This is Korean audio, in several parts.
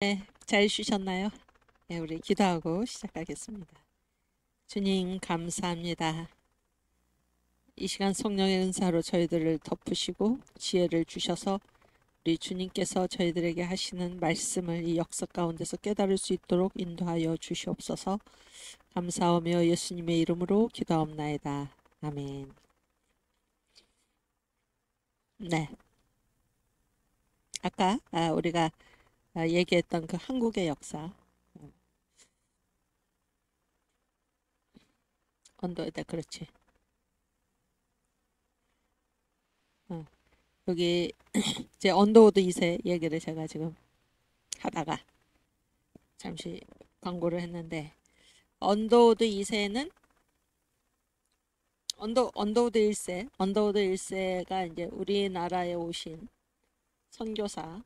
네, 잘 쉬셨나요? 네, 우리 기도하고 시작하겠습니다. 주님, 감사합니다. 이 시간 성령의 은사로 저희들을 덮으시고 지혜를 주셔서 우리 주님께서 저희들에게 하시는 말씀을 이 역사 가운데서 깨달을 수 있도록 인도하여 주시옵소서. 감사하며 예수님의 이름으로 기도하옵나이다. 아멘. 네, 아까 우리가 얘기했던 그 한국의 역사, 언더에다 그렇지. 어, 여기 이제 언더우드 2세 얘기를 제가 지금 하다가 잠시 광고를 했는데, 언더우드 2세는 언더우드 1세, 언더우드 1세가 이제 우리나라에 오신 선교사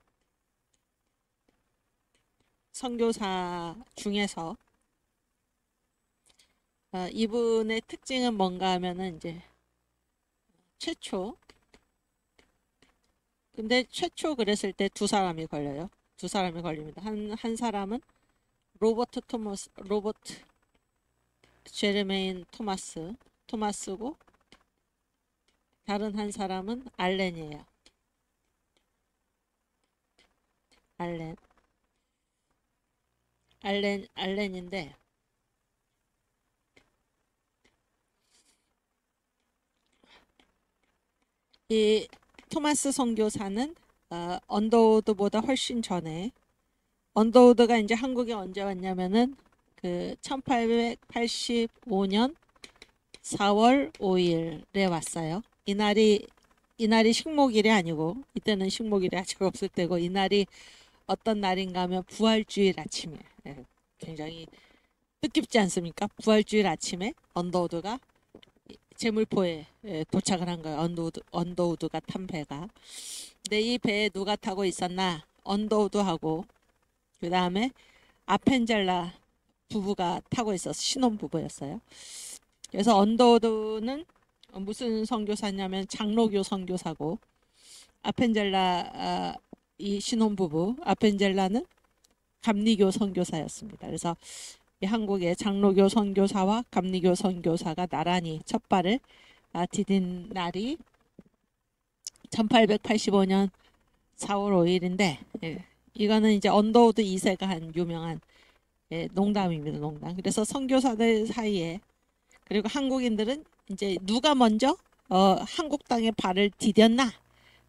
중에서 이분의 특징은 뭔가 하면은 이제 최초, 근데 최초 그랬을 때 두 사람이 걸려요. 두 사람이 걸립니다. 한 사람은 로버트 제르메인 토마스고, 다른 한 사람은 알렌이에요. 알렌. 알렌인데, 이 토마스 선교사는 언더우드보다 훨씬 전에, 언더우드가 이제 한국에 언제 왔냐면은 그 1885년 4월 5일에 왔어요. 이날이 식목일이 아니고, 이때는 식목일이 아직 없을 때고, 이날이 어떤 날인가 하면 부활주일 아침에, 예, 굉장히 뜻깊지 않습니까? 부활주일 아침에 언더우드가 제물포에 도착을 한 거예요. 언더우드가 탄 배가. 근데 이 배에 누가 타고 있었나? 언더우드하고 그 다음에 아펜젤라 부부가 타고 있어서 신혼부부였어요. 그래서 언더우드는 무슨 선교사냐면 장로교 선교사고, 아펜젤라 이 신혼부부 아펜젤라는 감리교 선교사였습니다. 그래서 이 한국의 장로교 선교사와 감리교 선교사가 나란히 첫 발을 디딘 날이 1885년 4월 5일인데, 예, 이거는 이제 언더우드 2세가 한 유명한 농담입니다. 농담. 그래서 선교사들 사이에, 그리고 한국인들은 이제 누가 먼저 한국 땅에 발을 디뎠나,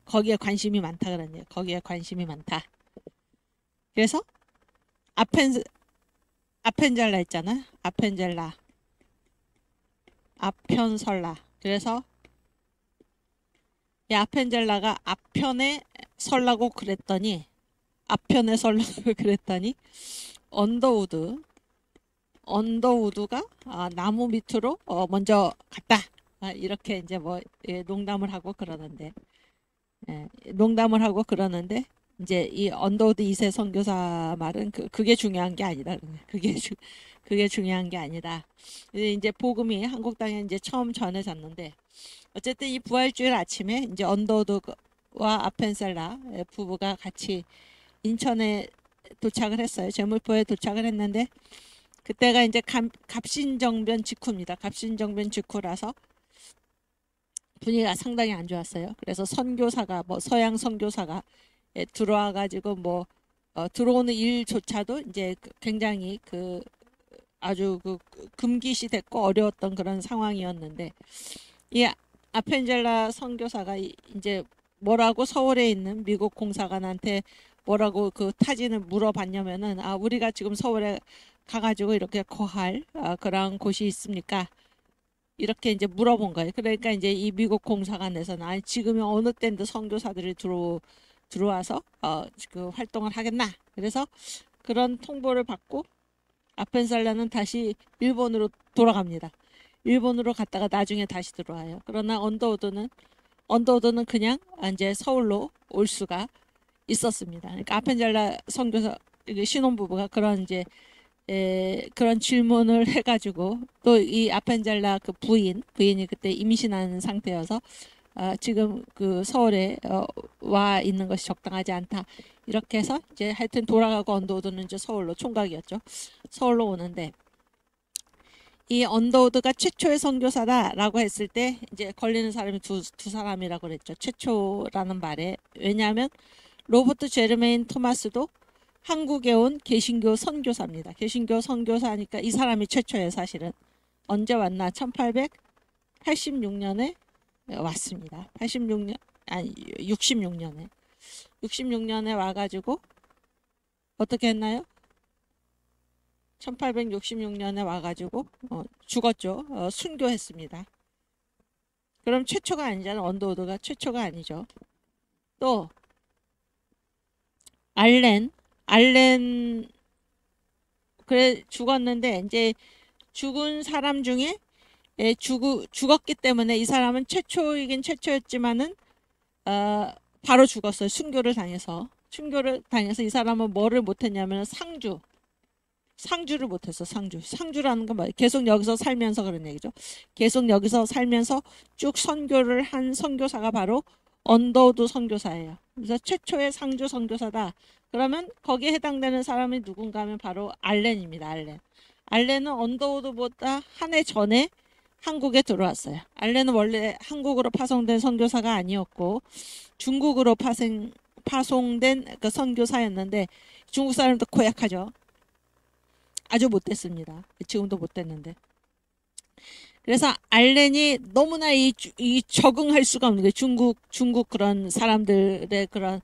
거기에 관심이 많다 그러네요. 거기에 관심이 많다. 그래서 아펜젤라 있잖아. 아편설라. 그래서 이 아펜젤라가 앞편에 설라고 그랬더니 언더우드가 나무 밑으로 먼저 갔다. 이렇게 이제 뭐 농담을 하고 그러는데, 이제 이 언더우드 2세 선교사 말은 그게 중요한 게 아니다. 그게 중요한 게 아니다. 이제 복음이 한국 땅에 이제 처음 전해졌는데, 어쨌든 이 부활주일 아침에 이제 언더우드와 아펜셀라 부부가 같이 인천에 도착을 했어요. 제물포에 도착을 했는데, 그때가 이제 갑신정변 직후입니다. 갑신정변 직후라서 분위기가 상당히 안 좋았어요. 그래서 선교사가 뭐 서양 선교사가 들어와 가지고 뭐 들어오는 일조차도 이제 굉장히 아주 금기시 됐고 어려웠던 그런 상황이었는데, 이 아펜젤라 선교사가 이제 뭐라고 서울에 있는 미국 공사관한테 뭐라고 그 타진을 물어봤냐면은, 우리가 지금 서울에 가가지고 이렇게 거할 그런 곳이 있습니까? 이렇게 이제 물어본 거예요. 그러니까 이제 이 미국 공사관에서는 지금이 어느 때인데 선교사들이 들어와서 그 활동을 하겠나? 그래서 그런 통보를 받고 아펜살라는 다시 일본으로 돌아갑니다. 일본으로 갔다가 나중에 다시 들어와요. 그러나 언더우드는 그냥 이제 서울로 올 수가 있었습니다. 그러니까 아펜젤라 선교사 신혼부부가 그런 이제 그런 질문을 해가지고, 또 이 아펜젤라 그 부인이 그때 임신한 상태여서 지금 그 서울에 와 있는 것이 적당하지 않다. 이렇게 해서 이제 하여튼 돌아가고 언더우드는 이제 서울로 총각이었죠. 서울로 오는데 이 언더우드가 최초의 선교사다라고 했을 때 이제 걸리는 사람이 두 사람이라고 그랬죠. 최초라는 말에. 왜냐하면 로버트 제르메인 토마스도 한국에 온 개신교 선교사입니다. 개신교 선교사니까 이 사람이 최초예요. 사실은. 언제 왔나? 1886년에 왔습니다. 86년 아니 66년에 66년에 와가지고 어떻게 했나요? 1866년에 와가지고 죽었죠. 순교했습니다. 그럼 최초가 아니잖아. 언더우드가 최초가 아니죠. 또 알렌 그래 죽었는데 이제 죽은 사람 중에 죽었기 때문에 이 사람은 최초이긴 최초였지만은 바로 죽었어요. 순교를 당해서 이 사람은 뭐를 못했냐면 상주를 못했어. 상주라는 건 뭐예요? 계속 여기서 살면서 그런 얘기죠. 계속 여기서 살면서 쭉 선교를 한 선교사가 바로 언더우드 선교사예요. 그래서 최초의 상주 선교사다. 그러면 거기에 해당되는 사람이 누군가 하면 바로 알렌입니다. 알렌은 언더우드보다 한 해 전에 한국에 들어왔어요. 알렌은 원래 한국으로 파송된 선교사가 아니었고 중국으로 파송된 그 선교사였는데 중국 사람도 고약하죠. 아주 못됐습니다. 지금도 못됐는데. 그래서 알렌이 너무나 이 적응할 수가 없는 거예요. 중국 그런 사람들의 그런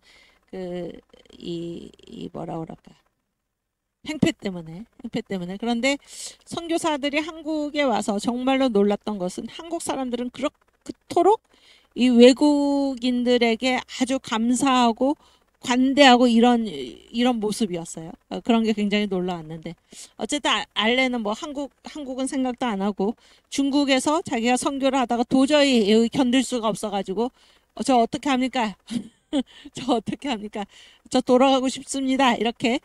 이 뭐라 그럴까 행패 때문에. 그런데 선교사들이 한국에 와서 정말로 놀랐던 것은 한국 사람들은 그토록 이 외국인들에게 아주 감사하고 관대하고 이런 모습이었어요. 그런 게 굉장히 놀라웠는데 어쨌든 알렌은 뭐 한국은 생각도 안 하고 중국에서 자기가 선교를 하다가 도저히 견딜 수가 없어가지고 저 어떻게 합니까? 저 어떻게 합니까? 저 돌아가고 싶습니다. 이렇게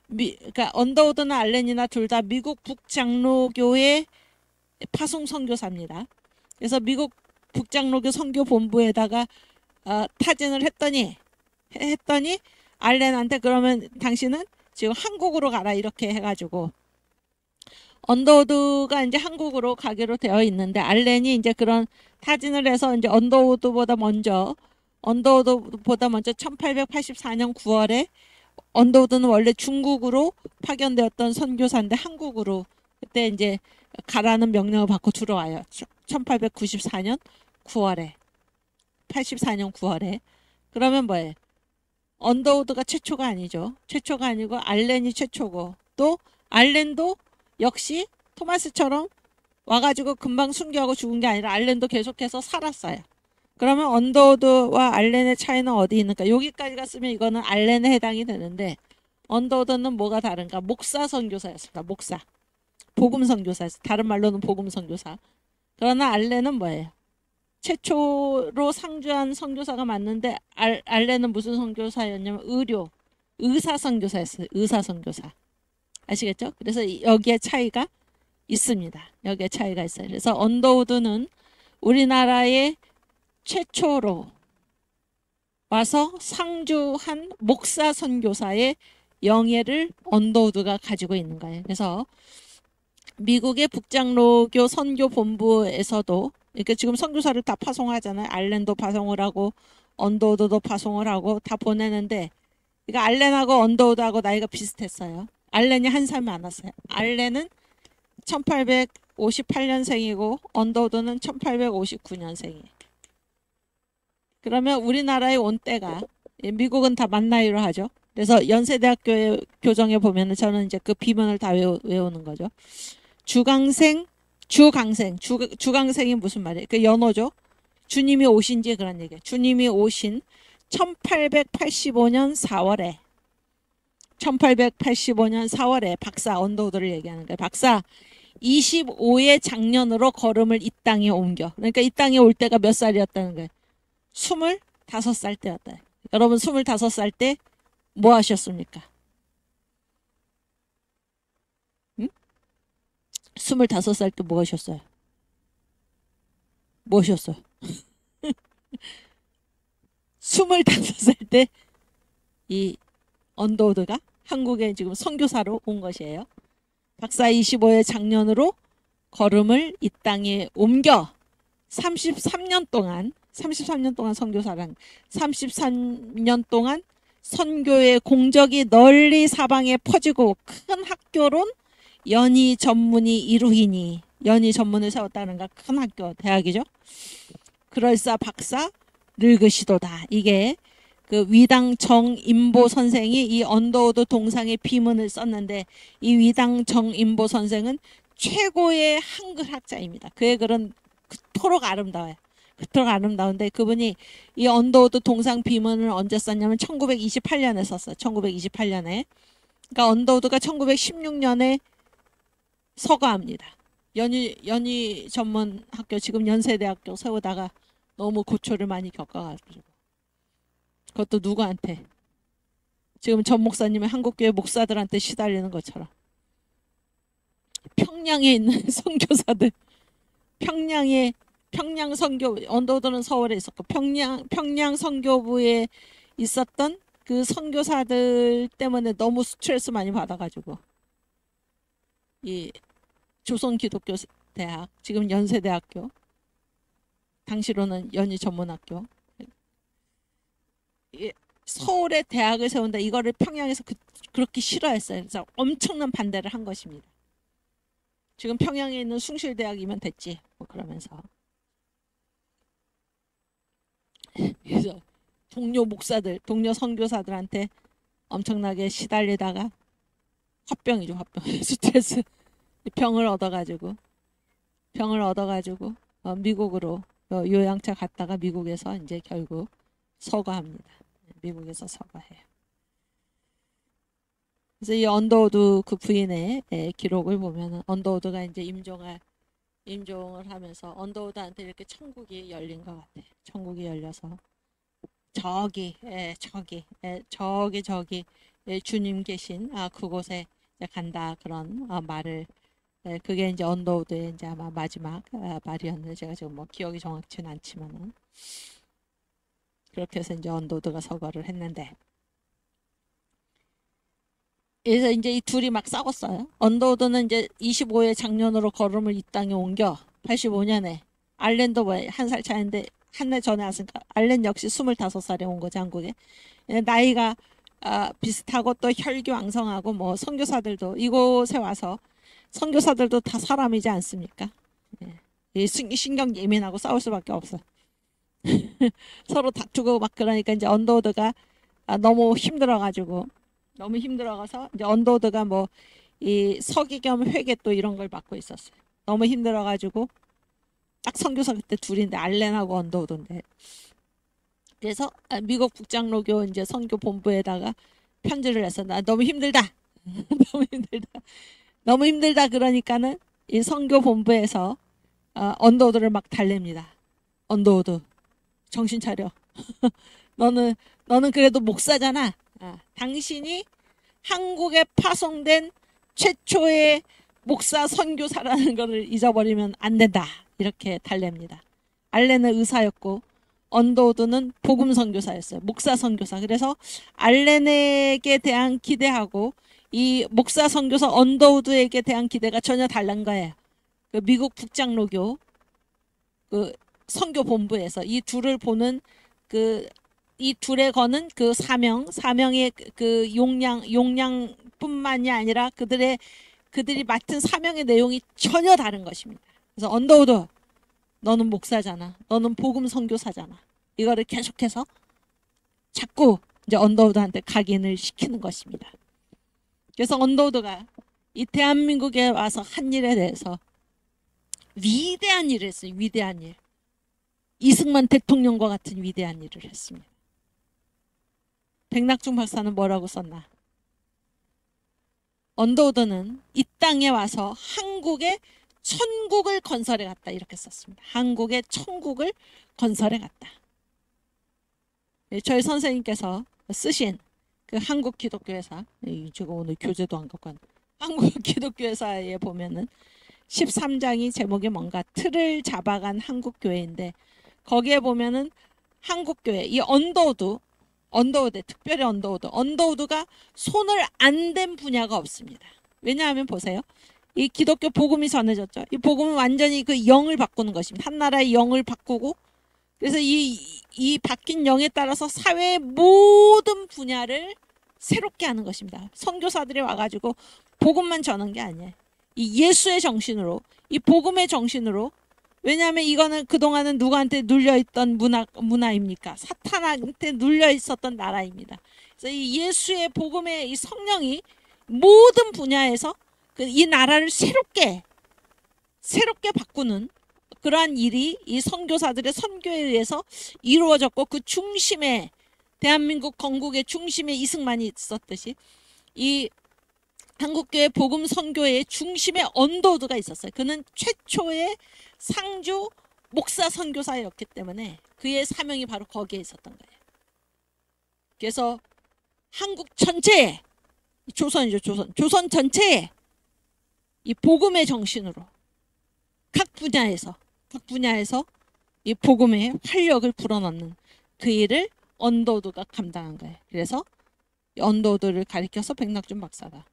그러니까 언더우드나 알렌이나 둘 다 미국 북장로교의 파송 선교사입니다. 그래서 미국 북장로교 선교 본부에다가 타진을 했더니 알렌한테 그러면 당신은 지금 한국으로 가라 이렇게 해가지고 언더우드가 이제 한국으로 가기로 되어 있는데 알렌이 이제 그런 타진을 해서 이제 언더우드보다 먼저 1884년 9월에 언더우드는 원래 중국으로 파견되었던 선교사인데 한국으로 그때 이제 가라는 명령을 받고 들어와요. 1894년 9월에 84년 9월에 그러면 뭐예요? 언더우드가 최초가 아니죠. 최초가 아니고 알렌이 최초고 또 알렌도 역시 토마스처럼 와가지고 금방 순교하고 죽은 게 아니라 알렌도 계속해서 살았어요. 그러면 언더우드와 알렌의 차이는 어디 있는가? 여기까지 갔으면 이거는 알렌에 해당이 되는데 언더우드는 뭐가 다른가? 목사 선교사였습니다. 목사. 복음 선교사였어요. 다른 말로는 복음 선교사. 그러나 알렌은 뭐예요? 최초로 상주한 선교사가 맞는데 알렌은 무슨 선교사였냐면 의사 선교사였어요. 의사 선교사. 아시겠죠? 그래서 여기에 차이가 있습니다. 여기에 차이가 있어요. 그래서 언더우드는 우리나라의 최초로 와서 상주한 목사 선교사의 영예를 언더우드가 가지고 있는 거예요. 그래서 미국의 북장로교 선교 본부에서도 이렇게 지금 선교사를 다 파송하잖아요. 알렌도 파송을 하고 언더우드도 파송을 하고 다 보내는데 이거 알렌하고 언더우드하고 나이가 비슷했어요. 알렌이 한 살 많았어요. 알렌은 1858년생이고 언더우드는 1859년생이에요. 그러면 우리나라에 온 때가 미국은 다 만 나이로 하죠. 그래서 연세대학교의 교정에 보면은 저는 이제 그 비문을 다 외우는 거죠. 주강생이 무슨 말이에요? 그 연호죠. 주님이 오신 지 그런 얘기예요. 주님이 오신 1885년 4월에 박사 언더우드를 얘기하는 거예요. 박사 25의 장년으로 걸음을 이 땅에 옮겨. 그러니까 이 땅에 올 때가 몇 살이었다는 거예요. 25살 때였다. 여러분 25살 때 뭐 하셨습니까? 응? 25살 때 뭐 하셨어요? 뭐 하셨어요? 25살 때 이 언더우드가 한국에 지금 선교사로 온 것이에요. 박사 25의 장년으로 걸음을 이 땅에 옮겨 33년 동안 선교사란 33년 동안 선교의 공적이 널리 사방에 퍼지고 큰 학교론 연희 전문이 이루이니, 연희 전문을 세웠다는가 큰 학교, 대학이죠. 그럴싸 박사 늙으시도다. 이게 그 위당 정인보 선생이 이 언더우드 동상의 비문을 썼는데, 이 위당 정인보 선생은 최고의 한글 학자입니다. 그의 글은 그토록 아름다워요. 그토록 아름다운데 그분이 이 언더우드 동상 비문을 언제 썼냐면 1928년에 썼어요. 1928년에. 그러니까 언더우드가 1916년에 서거합니다. 연희 전문학교, 지금 연세대학교 세우다가 너무 고초를 많이 겪어가지고, 그것도 누구한테? 지금 전 목사님은 한국교회 목사들한테 시달리는 것처럼. 평양에 있는 선교사들, 평양 선교, 언더우드는 서울에 있었고 평양 선교부에 있었던 그 선교사들 때문에 너무 스트레스 많이 받아가지고 이 조선기독교 대학, 지금 연세대학교, 당시로는 연희전문학교, 서울에 대학을 세운다, 이거를 평양에서 그렇게 싫어했어요. 그래서 엄청난 반대를 한 것입니다. 지금 평양에 있는 숭실대학이면 됐지 뭐 그러면서. 그래서 동료 목사들, 동료 선교사들한테 엄청나게 시달리다가 화병이죠, 화병. 스트레스 병을 얻어가지고 미국으로 요양차 갔다가 미국에서 이제 결국 서거합니다. 미국에서 서거해요. 그래서 이 언더우드 그 부인의 기록을 보면은, 언더우드가 이제 임종을 하면서 언더우드한테 이렇게 천국이 열린 것 같아요. 천국이 열려서 저기 주님 계신 그곳에 간다, 그런 말을, 그게 이제 언더우드의 이제 아마 마지막 말이었는데, 제가 지금 뭐 기억이 정확치는 않지만은 그렇게 해서 이제 언더우드가 서거를 했는데, 그래서 이제 이 둘이 막 싸웠어요. 언더우드는 이제 25의 장년으로 걸음을 이 땅에 옮겨 85년에, 알렌도 뭐 한 살 차인데 한 해 전에 왔으니까 알렌 역시 25살에 온 거지, 한국에. 나이가 비슷하고 또 혈기왕성하고, 뭐 선교사들도 이곳에 와서 선교사들도 다 사람이지 않습니까? 신경 예민하고 싸울 수밖에 없어. 서로 다투고 막 그러니까 이제 언더우드가 너무 힘들어가서 이제 언더우드가 뭐 이 서기겸 회계 또 이런 걸 맡고 있었어요. 너무 힘들어가지고 딱 선교사 그때 둘인데, 알렌하고 언더우드인데, 그래서 미국 북장로교 이제 선교 본부에다가 편지를 해서, 나 너무 힘들다 너무 힘들다 그러니까는 이 선교 본부에서 언더우드를 막 달랩니다. 언더우드 정신 차려. 너는 그래도 목사잖아. 당신이 한국에 파송된 최초의 목사 선교사라는 것을 잊어버리면 안 된다. 이렇게 달랩니다. 알렌은 의사였고 언더우드는 복음 선교사였어요. 목사 선교사. 그래서 알렌에게 대한 기대하고 이 목사 선교사 언더우드에게 대한 기대가 전혀 다른 거예요. 그 미국 북장로교 그 선교 본부에서 이 둘을 보는 이 둘에 거는 그 사명의 그 용량뿐만이 아니라 그들이 맡은 사명의 내용이 전혀 다른 것입니다. 그래서 언더우드, 너는 목사잖아. 너는 복음 선교사잖아. 이거를 계속해서 자꾸 이제 언더우드한테 각인을 시키는 것입니다. 그래서 언더우드가 이 대한민국에 와서 한 일에 대해서 위대한 일을 했어요. 위대한 일. 이승만 대통령과 같은 위대한 일을 했습니다. 백낙중 박사는 뭐라고 썼나? 언더우드는 이 땅에 와서 한국의 천국을 건설해 갔다, 이렇게 썼습니다. 한국의 천국을 건설해 갔다. 저희 선생님께서 쓰신 그 한국 기독교회사, 제가 오늘 교재도 안 갖고 왔는데, 한국 기독교회사에 보면은 13장이 제목이 뭔가 틀을 잡아간 한국교회인데, 거기에 보면은 한국교회 이 언더우드 특별히 언더우드가 손을 안 댄 분야가 없습니다. 왜냐하면 보세요. 이 기독교 복음이 전해졌죠. 이 복음은 완전히 그 영을 바꾸는 것입니다. 한 나라의 영을 바꾸고 그래서 이 바뀐 영에 따라서 사회의 모든 분야를 새롭게 하는 것입니다. 선교사들이 와가지고 복음만 전한 게 아니에요. 이 예수의 정신으로 이 복음의 정신으로 왜냐하면 이거는 그동안은 누구한테 눌려있던 문화입니까? 사탄한테 눌려있었던 나라입니다. 그래서 이 예수의 복음의 이 성령이 모든 분야에서 이 나라를 새롭게 바꾸는 그러한 일이 이 선교사들의 선교에 의해서 이루어졌고 그 중심에 대한민국 건국의 중심에 이승만이 있었듯이 이 한국교회 복음 선교의 중심에 언더우드가 있었어요. 그는 최초의 상주 목사 선교사였기 때문에 그의 사명이 바로 거기에 있었던 거예요. 그래서 한국 전체에 조선이죠. 조선 전체에 이 복음의 정신으로 각 분야에서 이 복음의 활력을 불어넣는 그 일을 언더우드가 감당한 거예요. 그래서 언더우드를 가리켜서 백낙준 박사가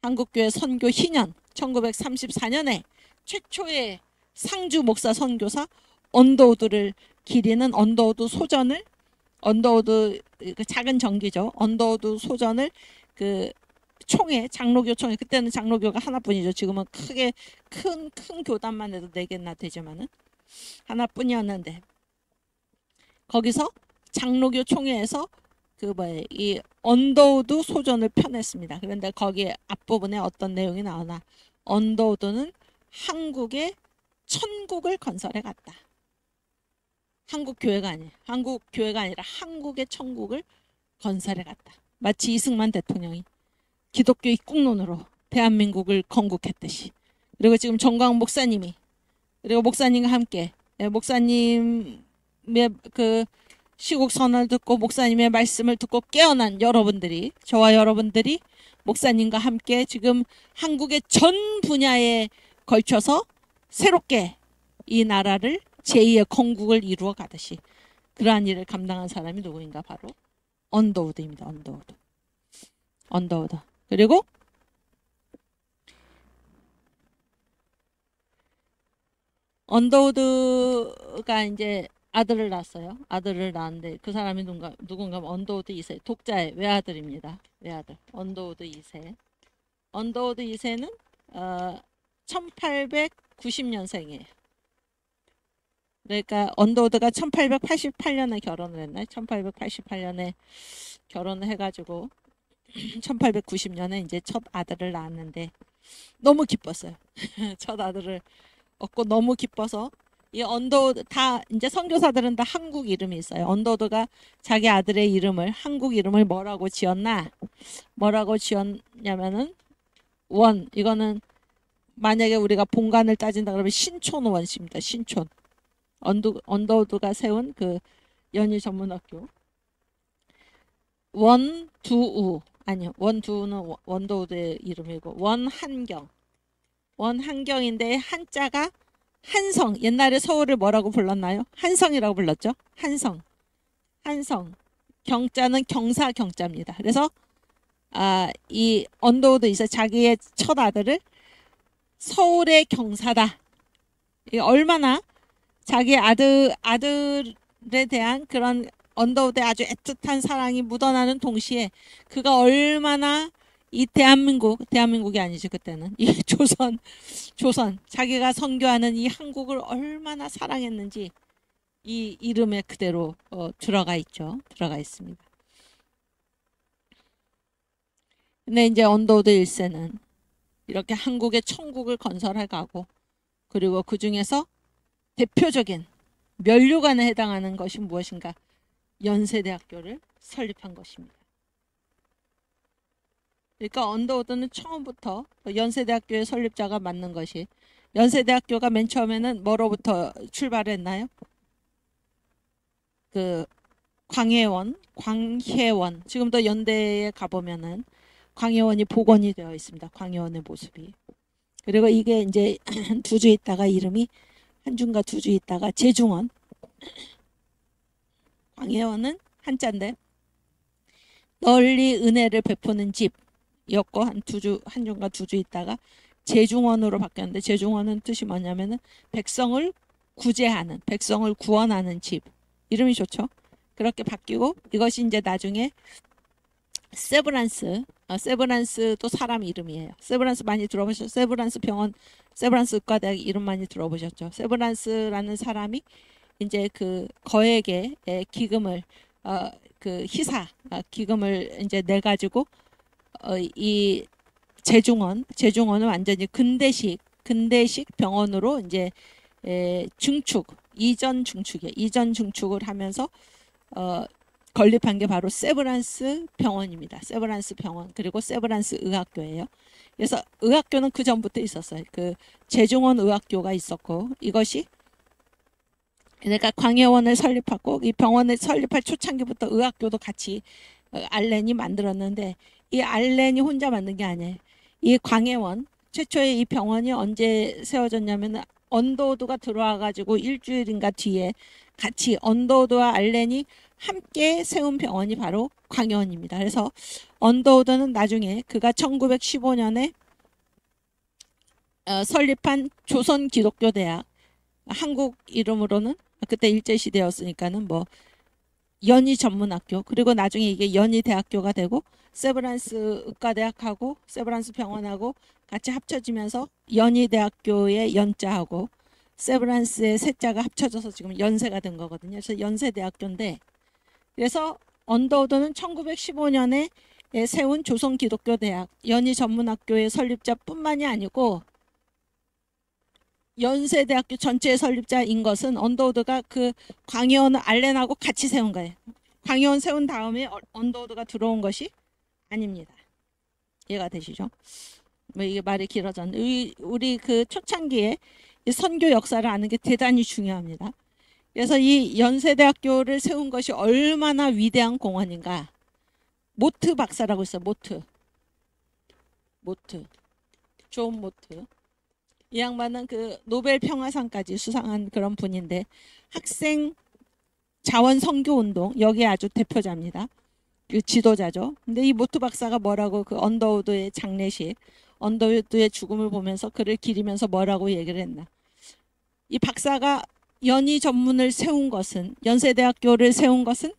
한국교회 선교 희년 1934년에 최초의 상주 목사 선교사 언더우드를 기리는 언더우드 소전을 언더우드 그 작은 정기죠. 언더우드 소전을 그 총회 장로교 총회 그때는 장로교가 하나뿐이죠. 지금은 크게 큰 교단만 해도 4개나 되지만은 하나뿐이었는데 거기서 장로교 총회에서 이 언더우드 소전을 펴냈습니다. 그런데 거기에 앞부분에 어떤 내용이 나오나 언더우드는 한국의 천국을 건설해 갔다. 한국 교회가 아니라 한국의 천국을 건설해 갔다. 마치 이승만 대통령이 기독교 입국론으로 대한민국을 건국했듯이. 그리고 지금 정광 목사님이 그리고 목사님과 함께 목사님의 그 시국 선언을 듣고 목사님의 말씀을 듣고 깨어난 여러분들이 저와 여러분들이 목사님과 함께 지금 한국의 전 분야에 걸쳐서 새롭게 이 나라를 제2의 건국을 이루어 가듯이 그러한 일을 감당한 사람이 누구인가 바로 언더우드입니다. 언더우드. 그리고 언더우드가 이제 아들을 낳았어요. 아들을 낳았는데 그 사람이 누군가 언더우드 2세 독자의 외아들입니다. 외아들 언더우드 2세. 언더우드 2세는 1890년생이에요. 그러니까 언더우드가 1888년에 결혼을 했나요? 1888년에 결혼을 해가지고 1890년에 이제 첫 아들을 낳았는데 너무 기뻤어요. 첫 아들을 얻고 너무 기뻐서 이 언더우드 다 이제 선교사들은 다 한국 이름이 있어요. 언더우드가 자기 아들의 이름을 한국 이름을 뭐라고 지었냐면은 이거는 만약에 우리가 본관을 따진다 그러면 신촌원 씨입니다. 신촌. 언더우드가 세운 그 연희 전문학교. 원두우는 언더우드의 이름이고 원한경인데 한자가 한성. 옛날에 서울을 뭐라고 불렀나요? 한성이라고 불렀죠. 한성. 경자는 경사 경자입니다. 그래서 이 언더우드 이제 자기의 첫 아들을 서울의 경사다. 이 얼마나 자기 아들에 대한 그런 언더우드의 아주 애틋한 사랑이 묻어나는 동시에 그가 얼마나 이 대한민국이 아니지 그때는 이 조선 자기가 선교하는 이 한국을 얼마나 사랑했는지 이 이름에 그대로 들어가 있습니다. 근데 이제 언더우드 1세는 이렇게 한국의 천국을 건설해 가고 그리고 그 중에서 대표적인 면류관에 해당하는 것이 무엇인가? 연세대학교를 설립한 것입니다. 그러니까 언더우드는 처음부터 연세대학교의 설립자가 맞는 것이 연세대학교가 맨 처음에는 뭐로부터 출발했나요? 그 광해원 지금도 연대에 가보면은 광해원이 복원이 되어 있습니다. 광해원의 모습이. 그리고 이게 이제 두 주 있다가 이름이 한 주인가 두 주 있다가 재중원 광해원은 한자인데 널리 은혜를 베푸는 집이었고 한 주인가 두 주 있다가 제중원으로 바뀌었는데 제중원은 뜻이 뭐냐면은 백성을 구제하는, 백성을 구원하는 집. 이름이 좋죠. 그렇게 바뀌고 이것이 이제 나중에 세브란스, 세브란스도 사람 이름이에요. 세브란스 많이 들어보셨죠? 세브란스 병원, 세브란스 의과대학 이름 많이 들어보셨죠? 세브란스라는 사람이 이제 그 거액의 기금을 그 희사 기금을 이제 내 가지고 이 제중원은 완전히 근대식 병원으로 이제 중축 이전 중축을 하면서 건립한 게 바로 세브란스 병원입니다. 세브란스 병원 그리고 세브란스 의학교예요. 그래서 의학교는 그 전부터 있었어요. 그 제중원 의학교가 있었고 이것이 그러니까 광해원을 설립하고 이 병원을 설립할 초창기부터 의학교도 같이 알렌이 만들었는데 이 알렌이 혼자 만든 게 아니에요. 이 광해원 최초의 이 병원이 언제 세워졌냐면 언더우드가 들어와 가지고 일주일인가 뒤에 같이 언더우드와 알렌이 함께 세운 병원이 바로 광해원입니다. 그래서 언더우드는 나중에 그가 1915년에 설립한 조선기독교대학 한국 이름으로는 그때 일제시대였으니까는 뭐 연희전문학교 그리고 나중에 이게 연희대학교가 되고 세브란스 의과대학하고 세브란스 병원하고 같이 합쳐지면서 연희대학교의 연자하고 세브란스의 세자가 합쳐져서 지금 연세가 된 거거든요. 그래서 연세대학교인데 그래서 언더우드는 1915년에 세운 조선기독교대학 연희전문학교의 설립자뿐만이 아니고 연세대학교 전체의 설립자인 것은 언더우드가 그 광해원 알렌하고 같이 세운 거예요. 광해원 세운 다음에 언더우드가 들어온 것이 아닙니다. 이해가 되시죠? 뭐 이게 말이 길어졌는데 우리 그 초창기에 이 선교 역사를 아는 게 대단히 중요합니다. 그래서 이 연세대학교를 세운 것이 얼마나 위대한 공헌인가. 모트 박사라고 있어요. 모트. 존 모트. 이 양반은 그 노벨 평화상까지 수상한 그런 분인데 학생 자원 선교 운동 여기에 아주 대표자입니다. 그 지도자죠. 근데 이 모트 박사가 뭐라고 그 언더우드의 장례식, 언더우드의 죽음을 보면서 그를 기리면서 뭐라고 얘기를 했나. 이 박사가 연희 전문을 세운 것은 연세대학교를 세운 것은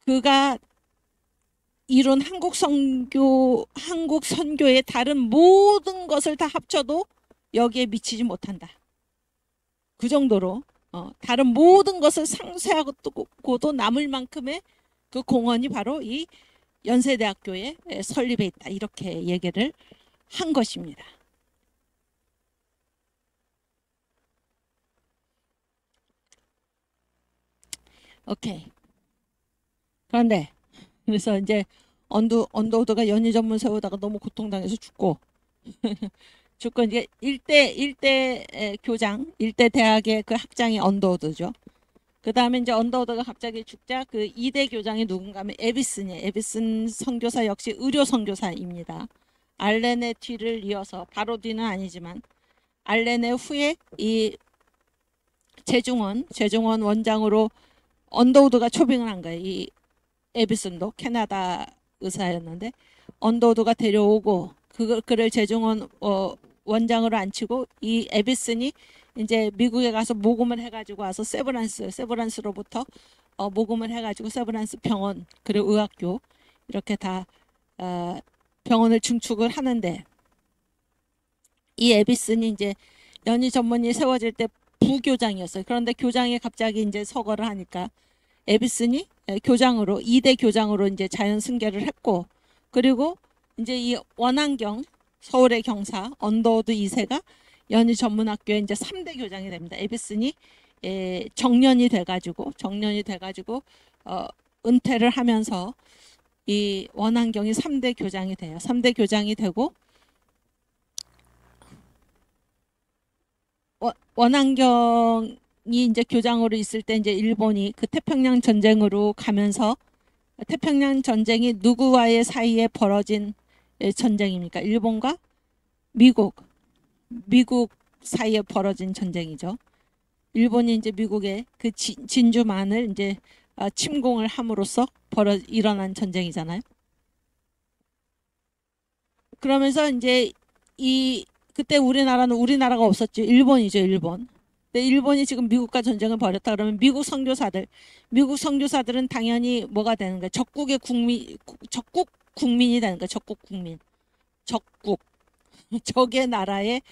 그가 이룬 한국 선교의 다른 모든 것을 다 합쳐도 여기에 미치지 못한다. 그 정도로 다른 모든 것을 상쇄하고도 남을 만큼의 그 공헌이 바로 이 연세대학교의 설립에 있다. 이렇게 얘기를 한 것입니다. 오케이. 그런데 그래서 이제 언더우드가 연희 전문 세우다가 너무 고통당해서 죽고 죽고 이제 일대 교장, 일대 대학의 그 학장이 언더우드죠. 그 다음에 이제 언더우드가 갑자기 죽자 그 2대 교장이 누군가 하면 에비슨이에요. 에비슨 선교사 역시 의료 선교사입니다. 알렌의 뒤를 이어서 바로 뒤는 아니지만 알렌의 후에 이 제중원 원장으로 언더우드가 초빙을 한 거예요. 이 에비슨도 캐나다 의사였는데 언더우드가 데려오고 그를 제중원 원장으로 앉히고 이 에비슨이 이제 미국에 가서 모금을 해가지고 와서 세브란스로부터 모금을 해가지고 세브란스 병원 그리고 의학교 이렇게 다 병원을 증축을 하는데 이 에비슨이 이제 연희 전문이 세워질 때 부교장이었어요. 그런데 교장이 갑자기 이제 서거를 하니까 에비슨이 교장으로 2대 교장으로 이제 자연 승계를 했고 그리고 이제 이 원안경 서울의 경사 언더우드 2세가 연희 전문학교에 이제 3대 교장이 됩니다. 에비슨이 정년이 돼가지고 은퇴를 하면서 이 원안경이 3대 교장이 돼요. 3대 교장이 되고 원안경이 이제 교장으로 있을 때 이제 일본이 그 태평양 전쟁으로 가면서 태평양 전쟁이 누구와의 사이에 벌어진 전쟁입니까? 일본과 미국 사이에 벌어진 전쟁이죠. 일본이 이제 미국의 그 진주만을 이제 침공을 함으로써 일어난 전쟁이잖아요. 그러면서 이제 그때 우리나라는 우리나라가 없었죠. 일본이죠, 일본. 근데 일본이 지금 미국과 전쟁을 벌였다 그러면 미국 선교사들은 당연히 뭐가 되는 거예요? 적국 국민이 되는 거예요. 적국 국민. 적국. 적의 나라의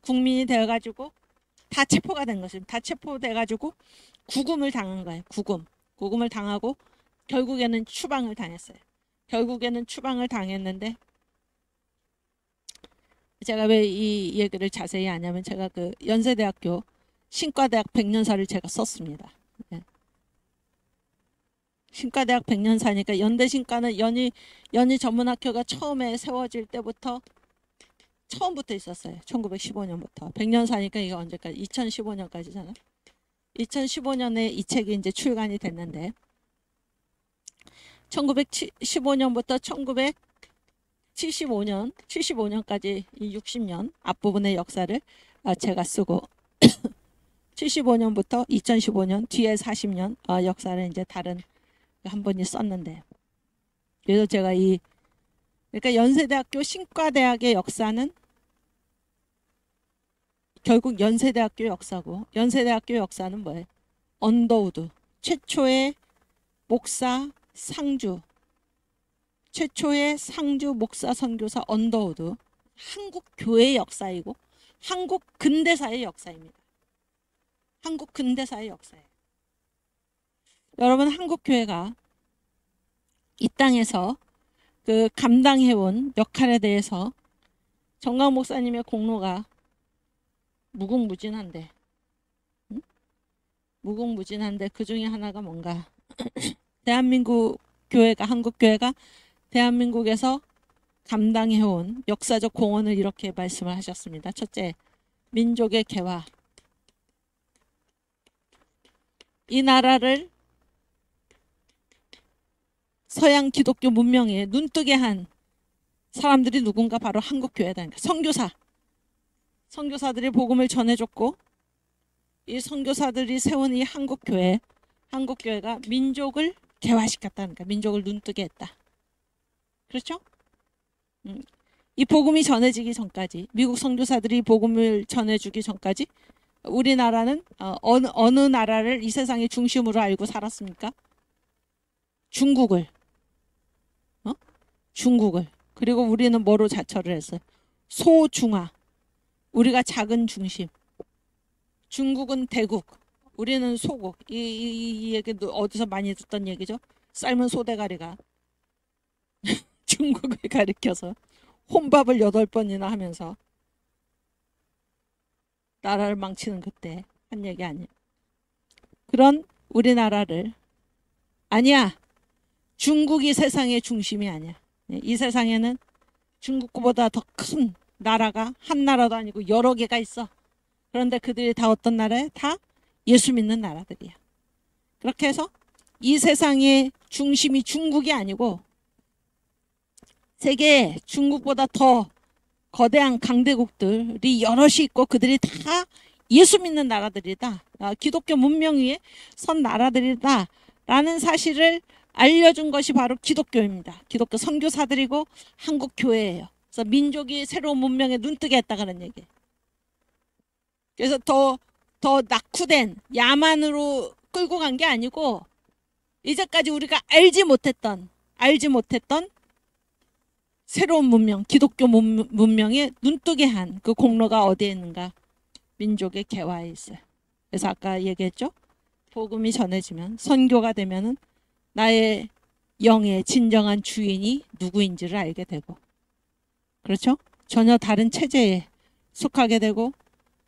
국민이 되어가지고 다 체포가 된 것입니다. 다 체포돼가지고 구금을 당한 거예요. 구금을 당하고 결국에는 추방을 당했어요. 결국에는 추방을 당했는데 제가 왜 이 얘기를 자세히 하냐면 제가 그 연세대학교 신과대학 100년사를 제가 썼습니다. 네. 신과대학 100년사니까 연대신과는 연희 전문학교가 처음에 세워질 때부터 처음부터 있었어요. 1915년부터. 100년사니까 이게 언제까지? 2015년까지잖아. 2015년에 이 책이 이제 출간이 됐는데 1915년부터 75년까지 이 60년 앞부분의 역사를 제가 쓰고 75년부터 2015년 뒤에 40년 역사를 이제 다른 한 분이 썼는데 그래서 제가 그러니까 연세대학교 신과대학의 역사는 결국 연세대학교 역사고 연세대학교 역사는 뭐예요? 언더우드 최초의 목사 상주 목사 선교사 언더우드 한국 교회의 역사이고 한국 근대사의 역사입니다. 한국 근대사의 역사예요. 여러분 한국 교회가 이 땅에서 그 감당해온 역할에 대해서 정강 목사님의 공로가 무궁무진한데 그 중에 하나가 뭔가 대한민국 교회가 한국 교회가 대한민국에서 감당해온 역사적 공헌을 이렇게 말씀을 하셨습니다. 첫째, 민족의 개화. 이 나라를 서양 기독교 문명에 눈뜨게 한 사람들이 누군가 바로 한국 교회다. 선교사들이 복음을 전해줬고 이 선교사들이 세운 이 한국 교회가 민족을 개화시켰다는 거야. 민족을 눈뜨게 했다. 그렇죠? 이 복음이 전해지기 전까지 미국 선교사들이 복음을 전해주기 전까지 우리나라는 어느 나라를 이 세상의 중심으로 알고 살았습니까? 중국을. 그리고 우리는 뭐로 자처를 했어요? 소중화. 우리가 작은 중심. 중국은 대국. 우리는 소국. 이 얘기도 어디서 많이 듣던 얘기죠? 삶은 소대가리가 중국을 가리켜서 혼밥을 8번이나 하면서 나라를 망치는 그때 한 얘기 아니에요. 그런 우리나라를 아니야. 중국이 세상의 중심이 아니야. 이 세상에는 중국보다 더 큰 나라가 한 나라도 아니고 여러 개가 있어. 그런데 그들이 다 어떤 나라에? 다 예수 믿는 나라들이야. 그렇게 해서 이 세상의 중심이 중국이 아니고 세계에 중국보다 더 거대한 강대국들이 여럿이 있고 그들이 다 예수 믿는 나라들이다. 기독교 문명 위에 선 나라들이다. 라는 사실을 알려준 것이 바로 기독교입니다. 기독교 선교사들이고 한국 교회예요. 그래서 민족이 새로운 문명에 눈뜨게 했다 그런 얘기예요. 그래서 더 낙후된 야만으로 끌고 간 게 아니고 이제까지 우리가 알지 못했던 새로운 문명, 기독교 문명에 눈뜨게 한 그 공로가 어디에 있는가? 민족의 개화에 있어요. 그래서 아까 얘기했죠? 복음이 전해지면 선교가 되면은 나의 영의 진정한 주인이 누구인지를 알게 되고 그렇죠? 전혀 다른 체제에 속하게 되고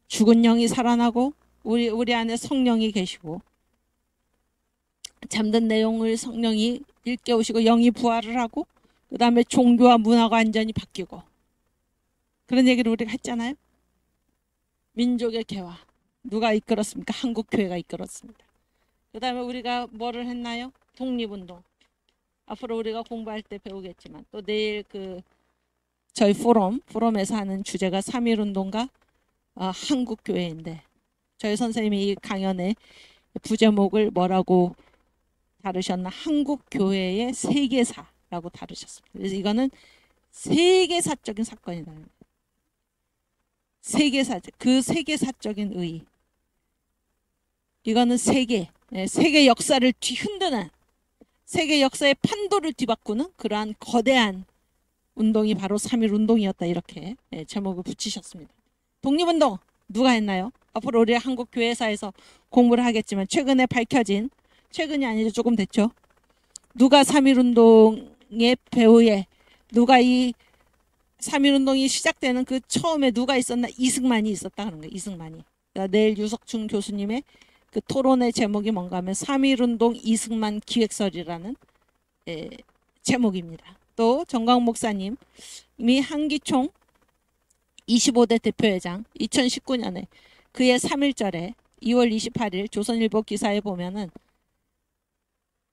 죽은 영이 살아나고 우리 안에 성령이 계시고 잠든 내용을 성령이 일깨우시고 영이 부활을 하고 그 다음에 종교와 문화가 완전히 바뀌고 그런 얘기를 우리가 했잖아요. 민족의 개화 누가 이끌었습니까? 한국교회가 이끌었습니다. 그 다음에 우리가 뭐를 했나요? 독립운동. 앞으로 우리가 공부할 때 배우겠지만 또 내일 저희 포럼에서 하는 주제가 3.1운동과 한국교회인데 저희 선생님이 이 강연의 부제목을 뭐라고 다루셨나? 한국교회의 세계사라고 다루셨습니다. 그래서 이거는 세계사적인 사건이다. 그 세계사적인 의의. 이거는 세계 역사를 뒤흔드는, 세계 역사의 판도를 뒤바꾸는 그러한 거대한 운동이 바로 3.1 운동이었다. 이렇게 제목을 붙이셨습니다. 독립운동 누가 했나요? 앞으로 우리 한국 교회사에서 공부를 하겠지만 최근에 밝혀진, 최근이 아니죠, 조금 됐죠. 누가 3.1 운동의 배후에, 누가 이 3.1 운동이 시작되는 그 처음에 누가 있었나? 이승만이 있었다 하는 거예요. 이승만이. 그러니까 내일 유석춘 교수님의 그 토론의 제목이 뭔가 하면 3.1 운동 이승만 기획설이라는 제목입니다. 또 정광 목사님이 한기총 25대 대표회장 2019년에 그의 3.1절에 2월 28일 조선일보 기사에 보면은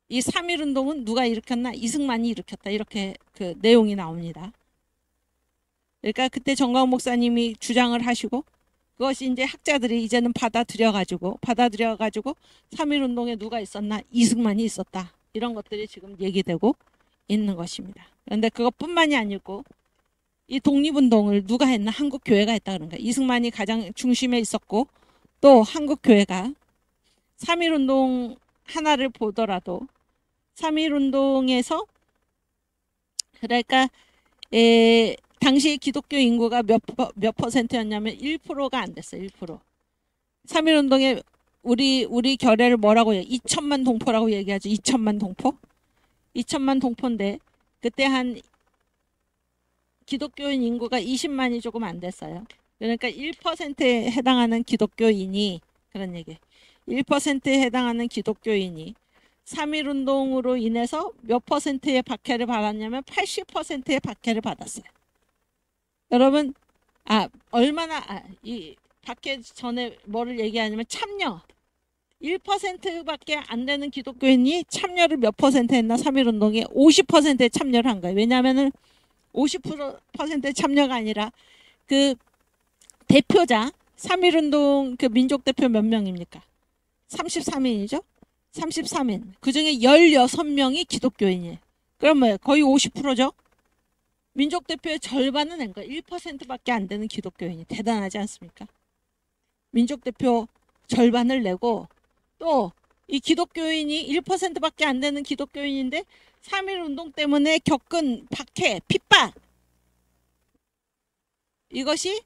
이 3.1 운동은 누가 일으켰나? 이승만이 일으켰다. 이렇게 그 내용이 나옵니다. 그러니까 그때 정광 목사님이 주장을 하시고 그것이 이제 학자들이 이제는 받아들여가지고 3.1 운동에 누가 있었나? 이승만이 있었다. 이런 것들이 지금 얘기되고 있는 것입니다. 그런데 그것뿐만이 아니고 이 독립운동을 누가 했나? 한국교회가 했다 그런 거예요. 이승만이 가장 중심에 있었고 또 한국교회가 3.1 운동 하나를 보더라도 3.1 운동에서 그러니까 당시 기독교 인구가 몇 퍼센트였냐면 1%가 안 됐어요. 1%. 3.1 운동에 우리 결례를 뭐라고 해요? 2천만 동포라고 얘기하죠. 2천만 동포? 2천만 동포인데 그때 한 기독교인 인구가 20만이 조금 안 됐어요. 그러니까 1%에 해당하는 기독교인이, 그런 얘기. 1%에 해당하는 기독교인이 3.1 운동으로 인해서 몇 퍼센트의 박해를 받았냐면 80%의 박해를 받았어요. 여러분, 이 박해 전에 뭐를 얘기하냐면 참여. 1%밖에 안 되는 기독교인이 참여를 몇 퍼센트 했나? 3.1 운동에 50%에 참여를 한 거예요. 왜냐하면은 50%의 참여가 아니라 그 대표자 3.1 운동 그 민족 대표 몇 명입니까? 33인이죠. 33인. 그중에 16명이 기독교인이에요. 그럼 뭐예요? 거의 50%죠. 민족 대표의 절반은 낸 거예요. 1%밖에 안 되는 기독교인이. 대단하지 않습니까? 민족 대표 절반을 내고 또 이 기독교인이 1%밖에 안 되는 기독교인인데 3.1 운동 때문에 겪은 박해, 핍박, 이것이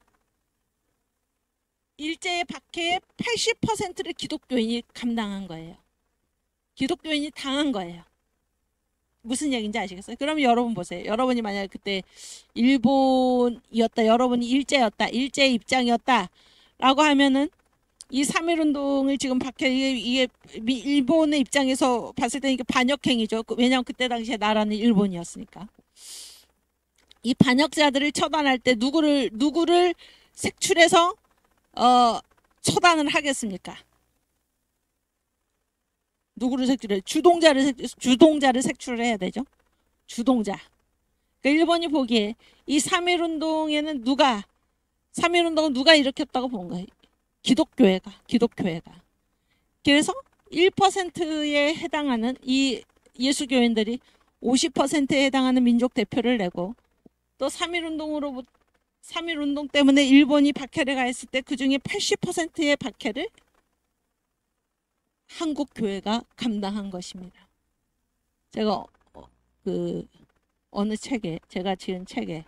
일제의 박해의 80%를 기독교인이 감당한 거예요. 기독교인이 당한 거예요. 무슨 얘기인지 아시겠어요? 그럼 여러분 보세요. 여러분이 만약에 그때 일본이었다, 여러분이 일제였다, 일제의 입장이었다 라고 하면은 이 3.1 운동을 지금 이게 일본의 입장에서 봤을 때 이게 반역행위죠. 왜냐하면 그때 당시에 나라는 일본이었으니까. 이 반역자들을 처단할 때 누구를 색출해서 처단을 하겠습니까? 누구를 색출해? 주동자를 색출을 해야 되죠. 주동자. 그러니까 일본이 보기에 이 3.1 운동에는 3.1 운동은 누가 일으켰다고 본 거예요. 기독교회가. 그래서 1%에 해당하는 이 예수교인들이 50%에 해당하는 민족 대표를 내고 또 3.1 운동 때문에 일본이 박해를 가했을 때 그중에 80%의 박해를 한국교회가 감당한 것입니다. 제가 어느 책에, 제가 지은 책에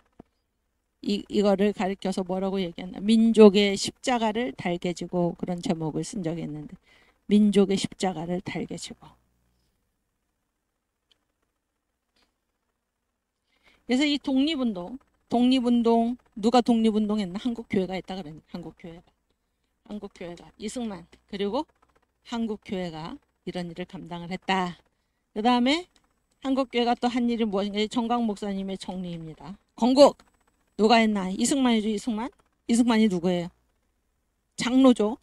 이거를 가리켜서 뭐라고 얘기했나? 민족의 십자가를 달게 지고, 그런 제목을 쓴 적이 있는데, 민족의 십자가를 달게 지고. 그래서 이 독립운동 누가 독립운동했나? 한국교회가 했다 그러니까. 한국교회가 이승만, 그리고 한국교회가 이런 일을 감당을 했다. 그 다음에 한국교회가 또 한 일이 무엇인가? 정광 목사님의 정리입니다. 건국 누가 했나? 이승만이죠. 이승만이 누구예요? 장로죠.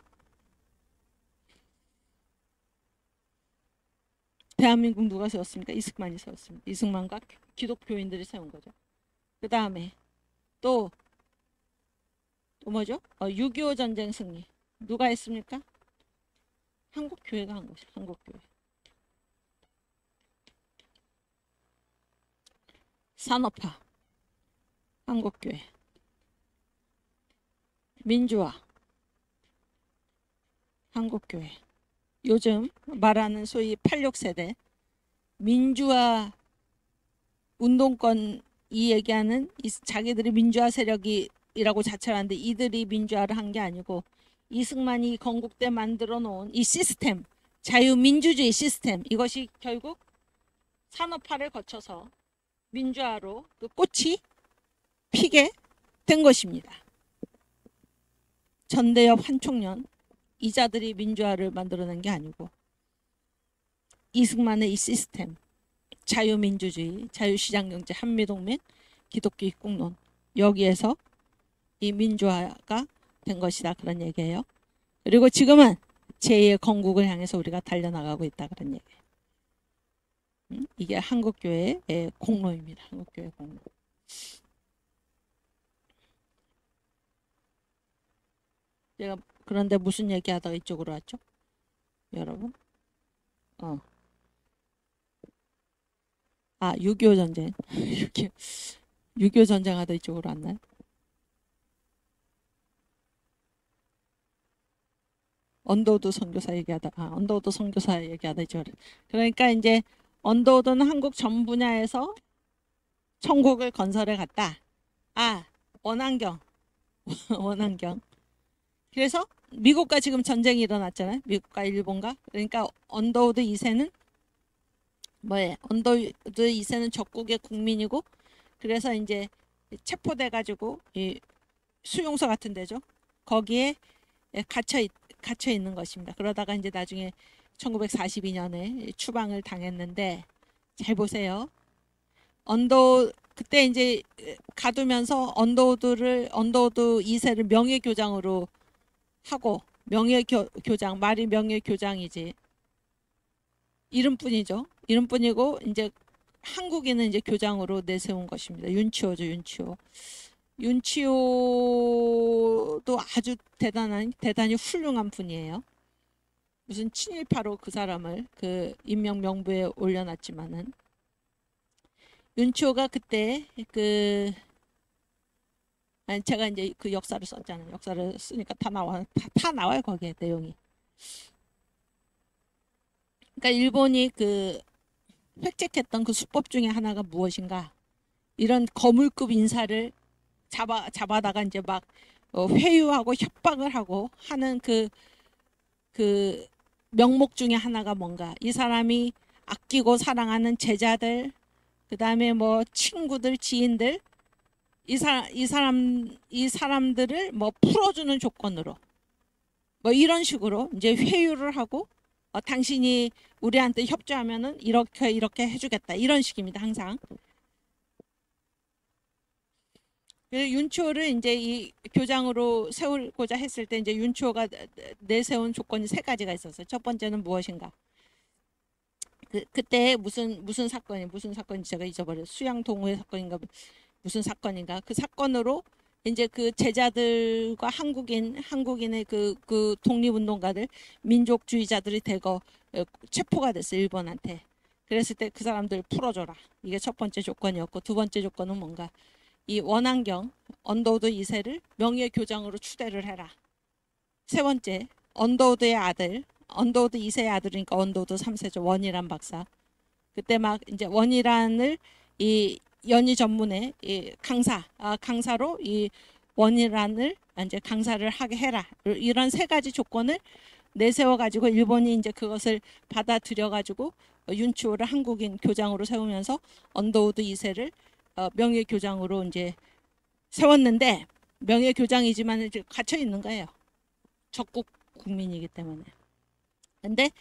대한민국 누가 세웠습니까? 이승만이 세웠습니다. 이승만과 기독교인들이 세운 거죠. 그 다음에 또 뭐죠? 6.25 전쟁 승리 누가 했습니까? 한국교회가 한 것이죠. 한국교회. 산업화, 한국교회, 민주화, 한국교회. 요즘 말하는 소위 86세대 민주화 운동권 이 얘기하는 자기들이 민주화 세력이라고 자처하는데 이들이 민주화를 한 게 아니고 이승만이 건국때 만들어 놓은 이 시스템, 자유민주주의 시스템, 이것이 결국 산업화를 거쳐서 민주화로 그 꽃이 피게 된 것입니다. 전대협 한총련 이자들이 민주화를 만들어낸 게 아니고 이승만의 이 시스템, 자유민주주의, 자유시장경제, 한미동맹, 기독교 입국론, 여기에서 이 민주화가 된 것이다, 그런 얘기예요. 그리고 지금은 제2의 건국을 향해서 우리가 달려나가고 있다, 그런 얘기예요. 이게 한국교회의 공로입니다. 한국교회 공로. 제가 그런데 무슨 얘기하다가 이쪽으로 왔죠? 여러분? 6.25 전쟁. 6.25 전쟁 하다 이쪽으로 왔나요? 언더우드 선교사 얘기하다, 언더우드 선교사 얘기하다 이쪽으로. 그러니까 이제 언더우드는 한국 전 분야에서 천국을 건설해 갔다. 원안경. 원안경. 그래서 미국과 지금 전쟁이 일어났잖아요. 미국과 일본과. 그러니까 언더우드 2세는 뭐예요? 언더우드 2세는 적국의 국민이고, 그래서 이제 체포돼 가지고 이 수용소 같은 데죠. 거기에 갇혀 있는 것입니다. 그러다가 이제 나중에 1942년에 추방을 당했는데, 잘 보세요. 그때 이제 가두면서 언더우드 2세를 명예교장으로 하고, 명예교장, 말이 명예교장이지 이름뿐이죠. 이름뿐이고 이제 한국인은 이제 교장으로 내세운 것입니다. 윤치호죠, 윤치호. 윤치호도 아주 대단히 훌륭한 분이에요. 무슨 친일파로 그 사람을 그 인명명부에 올려놨지만은, 윤치호가 그때 제가 이제 그 역사를 썼잖아요. 역사를 쓰니까 다 나와요 거기에 내용이. 그러니까 일본이 그 획책했던 그 수법 중에 하나가 무엇인가? 이런 거물급 인사를 잡아다가 이제 막 회유하고 협박을 하고 하는 그 명목 중에 하나가 뭔가? 이 사람이 아끼고 사랑하는 제자들, 그 다음에 뭐 친구들, 지인들, 이 사람들을 뭐 풀어주는 조건으로 뭐 이런 식으로 이제 회유를 하고, 당신이 우리한테 협조하면은 이렇게 해주겠다, 이런 식입니다. 항상. 윤치호를 이제 이 교장으로 세우고자 했을 때 이제 윤치호가 내세운 조건이 3가지가 있었어요. 첫 번째는 무엇인가? 그때 무슨 사건인지 제가 잊어버렸어요. 수양 동호회 사건인가 무슨 사건인가? 그 사건으로 이제 그 제자들과 한국인의 그 독립운동가들, 민족주의자들이 대거 체포가 됐어요, 일본한테. 그랬을 때 그 사람들 풀어줘라, 이게 첫 번째 조건이었고, 두 번째 조건은 뭔가? 이 원안경 언더우드 2세를 명예교장으로 추대를 해라. 세 번째, 언더우드의 아들, 언더우드 2세의 아들이니까 언더우드 3세죠. 원이란 박사. 그때 막 이제 원이란을 이 연희 전문의 이 강사로 이 원이란을 이제 강사를 하게 해라. 이런 3가지 조건을 내세워 가지고 일본이 이제 그것을 받아들여 가지고 윤치호를 한국인 교장으로 세우면서 언더우드 2세를 명예교장으로 이제 세웠는데, 명예교장이지만 갇혀 있는 거예요. 적국 국민이기 때문에. 근데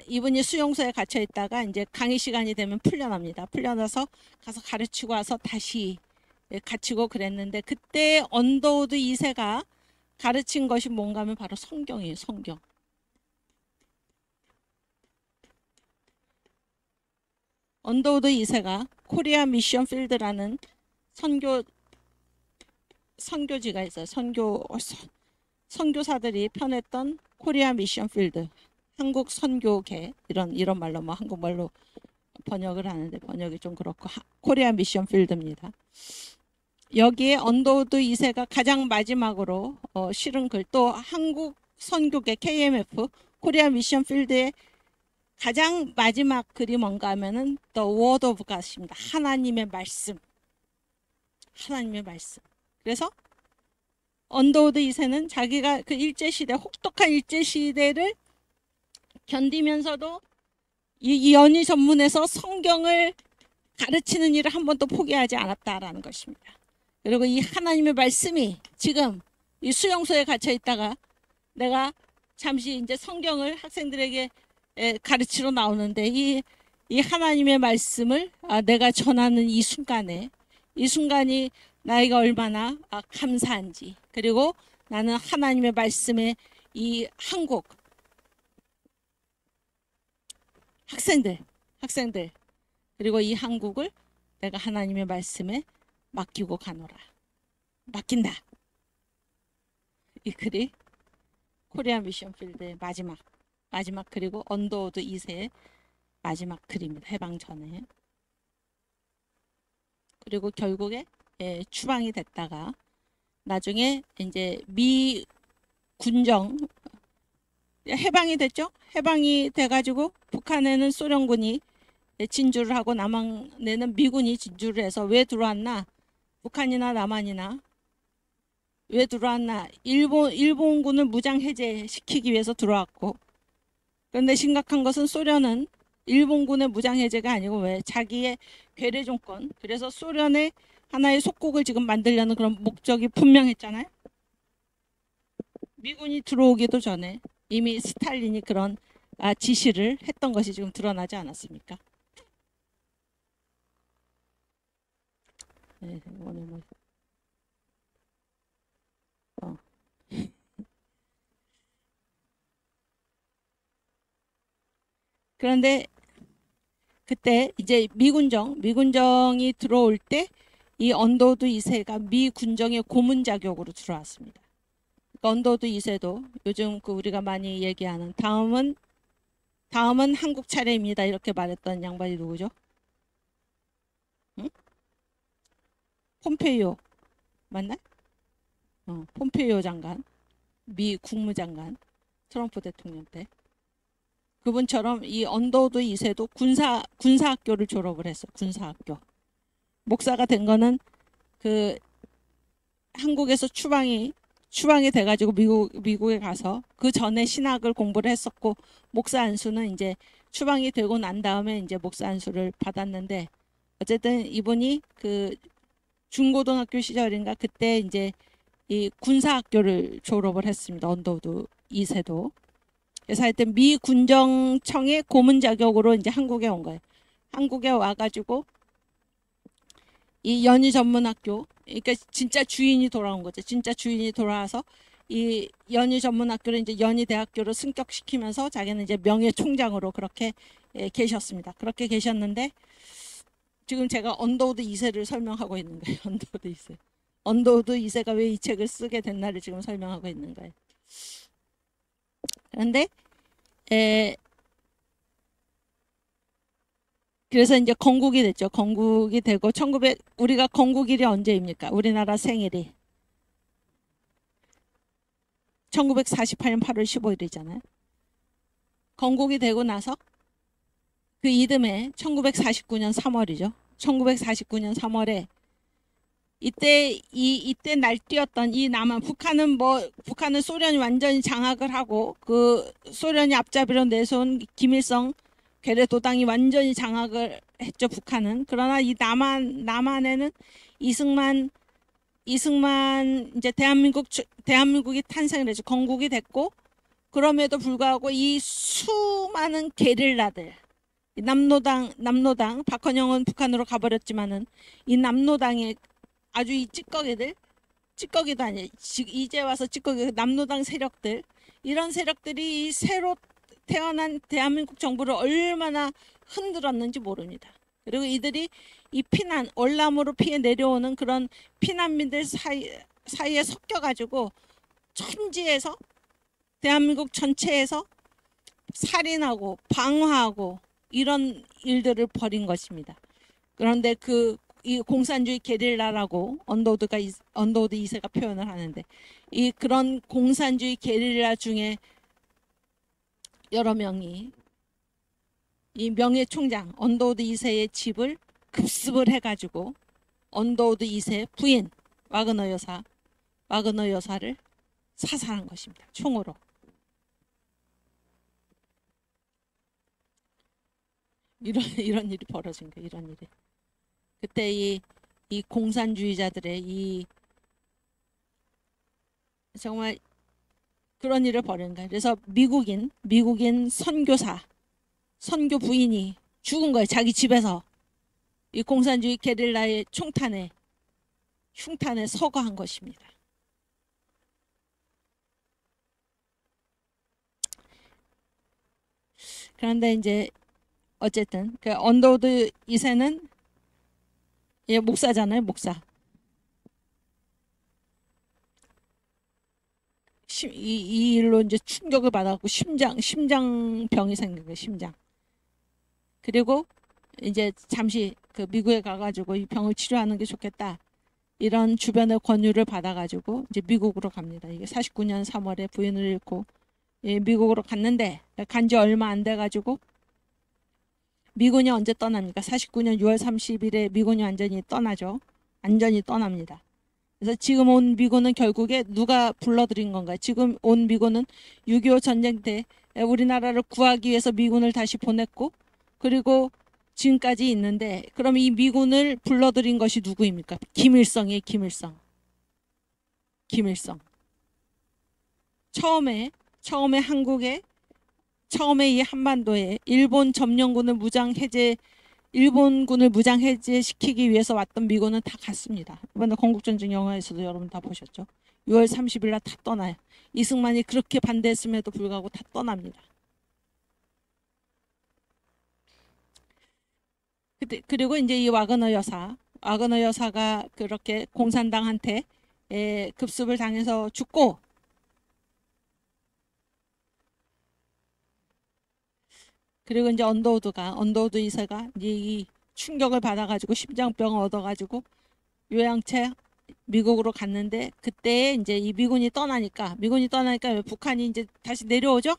이분이 수용소에 갇혀 있다가 이제 강의 시간이 되면 풀려납니다. 풀려나서 가서 가르치고 와서 다시 갇히고 그랬는데, 그때 언더우드 2세가 가르친 것이 뭔가 하면 바로 성경이에요. 성경. 언더우드 2세가 코리아 미션 필드라는 선교지가 있어요. 선교사들이 편했던 코리아 미션 필드, 한국 선교계, 이런 말로 뭐 한국말로 번역을 하는데 번역이 좀 그렇고 코리아 미션 필드입니다. 여기에 언더우드 2세가 가장 마지막으로 실은 글, 또 한국 선교계 KMF 코리아 미션 필드의 가장 마지막 글이 뭔가 하면은 The Word of God입니다. 하나님의 말씀. 하나님의 말씀. 그래서 언더우드 2세는 자기가 그 일제시대, 혹독한 일제시대를 견디면서도 이 연희 전문에서 성경을 가르치는 일을 한 번도 포기하지 않았다라는 것입니다. 그리고 이 하나님의 말씀이 지금 이 수용소에 갇혀 있다가 내가 잠시 이제 성경을 학생들에게 가르치러 나오는데 이 하나님의 말씀을 내가 전하는 이 순간이 나에게 얼마나 감사한지, 그리고 나는 하나님의 말씀에 이 한국 학생들 그리고 이 한국을 내가 하나님의 말씀에 맡기고 가노라. 맡긴다. 이 글이 코리아 미션 필드의 마지막 그리고 언더우드 2세의 마지막 글입니다. 해방 전에. 그리고 결국에 추방이 됐다가 나중에 이제 미 군정 해방이 됐죠. 해방이 돼가지고 북한에는 소련군이 진주를 하고 남한에는 미군이 진주를 해서 왜 들어왔나? 북한이나 남한이나 왜 들어왔나? 일본군을 무장 해제시키기 위해서 들어왔고, 그런데 심각한 것은 소련은 일본군의 무장 해제가 아니고 왜 자기의 괴뢰 정권, 그래서 소련의 하나의 속국을 지금 만들려는 그런 목적이 분명했잖아요. 미군이 들어오기도 전에 이미 스탈린이 그런 지시를 했던 것이 지금 드러나지 않았습니까? 네, 오늘 뭐 그런데 그때 이제 미군정이 들어올 때 이 언더우드 2세가 미 군정의 고문 자격으로 들어왔습니다. 언더우드 2세도 요즘 그 우리가 많이 얘기하는 다음은 한국 차례입니다 이렇게 말했던 양반이 누구죠? 응? 폼페이오 맞나? 폼페이오 장관, 미 국무장관, 트럼프 대통령 때. 그분처럼 이 언더우드 2세도 군사학교를 졸업을 했어요. 군사학교. 목사가 된 거는 그 한국에서 추방이 돼가지고 미국에 가서 그 전에 신학을 공부를 했었고, 목사 안수는 이제 추방이 되고 난 다음에 이제 목사 안수를 받았는데, 어쨌든 이분이 그 중고등학교 시절인가 그때 이제 이 군사학교를 졸업을 했습니다. 언더우드 2세도. 그래서 하여튼 미 군정청의 고문 자격으로 이제 한국에 온 거예요. 한국에 와가지고 이 연희 전문학교, 그러니까 진짜 주인이 돌아온 거죠. 진짜 주인이 돌아와서 이 연희 전문학교를 이제 연희대학교로 승격시키면서 자기는 이제 명예총장으로 그렇게 계셨습니다. 그렇게 계셨는데 지금 제가 언더우드 2세를 설명하고 있는 거예요. 언더우드 2세. 언더우드 2세가 왜 이 책을 쓰게 됐나를 지금 설명하고 있는 거예요. 그런데 그래서 이제 건국이 됐죠. 건국이 되고 우리가 건국일이 언제입니까? 우리나라 생일이 1948년 8월 15일이잖아요. 건국이 되고 나서 그 이듬해 1949년 3월이죠. 1949년 3월에 이때 날뛰었던 이 남한, 북한은 소련이 완전히 장악을 하고 그 소련이 앞잡이로 내세운 김일성 괴뢰 도당이 완전히 장악을 했죠. 북한은. 그러나 이 남한에는 이승만 이제 대한민국이 탄생을 했죠. 건국이 됐고, 그럼에도 불구하고 이 수많은 게릴라들, 남노당 박헌영은 북한으로 가버렸지만은 이 남노당의 아주 이 찌꺼기도 아니에요. 이제 와서 남노당 세력들, 이런 세력들이 이 새로 태어난 대한민국 정부를 얼마나 흔들었는지 모릅니다. 그리고 이들이 이 월남으로 피해 내려오는 그런 피난민들 사이에 섞여가지고 천지에서 대한민국 전체에서 살인하고 방화하고 이런 일들을 벌인 것입니다. 그런데 이 공산주의 게릴라라고 언더우드 2세가 표현을 하는데, 이 그런 공산주의 게릴라 중에 여러 명이 이 명예 총장 언더우드 2세의 집을 급습을 해가지고 언더우드 2세 부인 와그너 여사를 사살한 것입니다. 총으로. 이런 일이 벌어진 거예요. 이런 일이. 그때 이 공산주의자들의 이 정말 그런 일을 벌인 거예요. 그래서 미국인 선교 부인이 죽은 거예요. 자기 집에서 이 공산주의 게릴라의 흉탄에 서거한 것입니다. 그런데 이제 어쨌든 그 언더우드 2세는 목사잖아요. 목사. 이 일로 이제 충격을 받았고 심장병이 생긴 거예요. 심장. 그리고 이제 잠시 그 미국에 가가지고 이 병을 치료하는 게 좋겠다, 이런 주변의 권유를 받아가지고 이제 미국으로 갑니다. 이게 49년 3월에 부인을 잃고 미국으로 갔는데, 간지 얼마 안 돼가지고 미군이 언제 떠납니까? 49년 6월 30일에 미군이 완전히 떠나죠. 완전히 떠납니다. 그래서 지금 온 미군은 결국에 누가 불러들인 건가요? 지금 온 미군은 6.25 전쟁 때 우리나라를 구하기 위해서 미군을 다시 보냈고, 그리고 지금까지 있는데, 그럼 이 미군을 불러들인 것이 누구입니까? 김일성이에요. 김일성. 처음에 이 한반도에 일본군을 무장 해제시키기 위해서 왔던 미군은 다 갔습니다. 이번에 건국전쟁 영화에서도 여러분 다 보셨죠. 6월 30일 날 다 떠나요. 이승만이 그렇게 반대했음에도 불구하고 다 떠납니다. 그리고 이제 이 와그너 여사가 그렇게 공산당한테 급습을 당해서 죽고, 그리고 이제 언더우드 2세가 이제 이 충격을 받아가지고 심장병을 얻어가지고 요양체 미국으로 갔는데, 그때 이제 이 미군이 떠나니까 왜 북한이 이제 다시 내려오죠?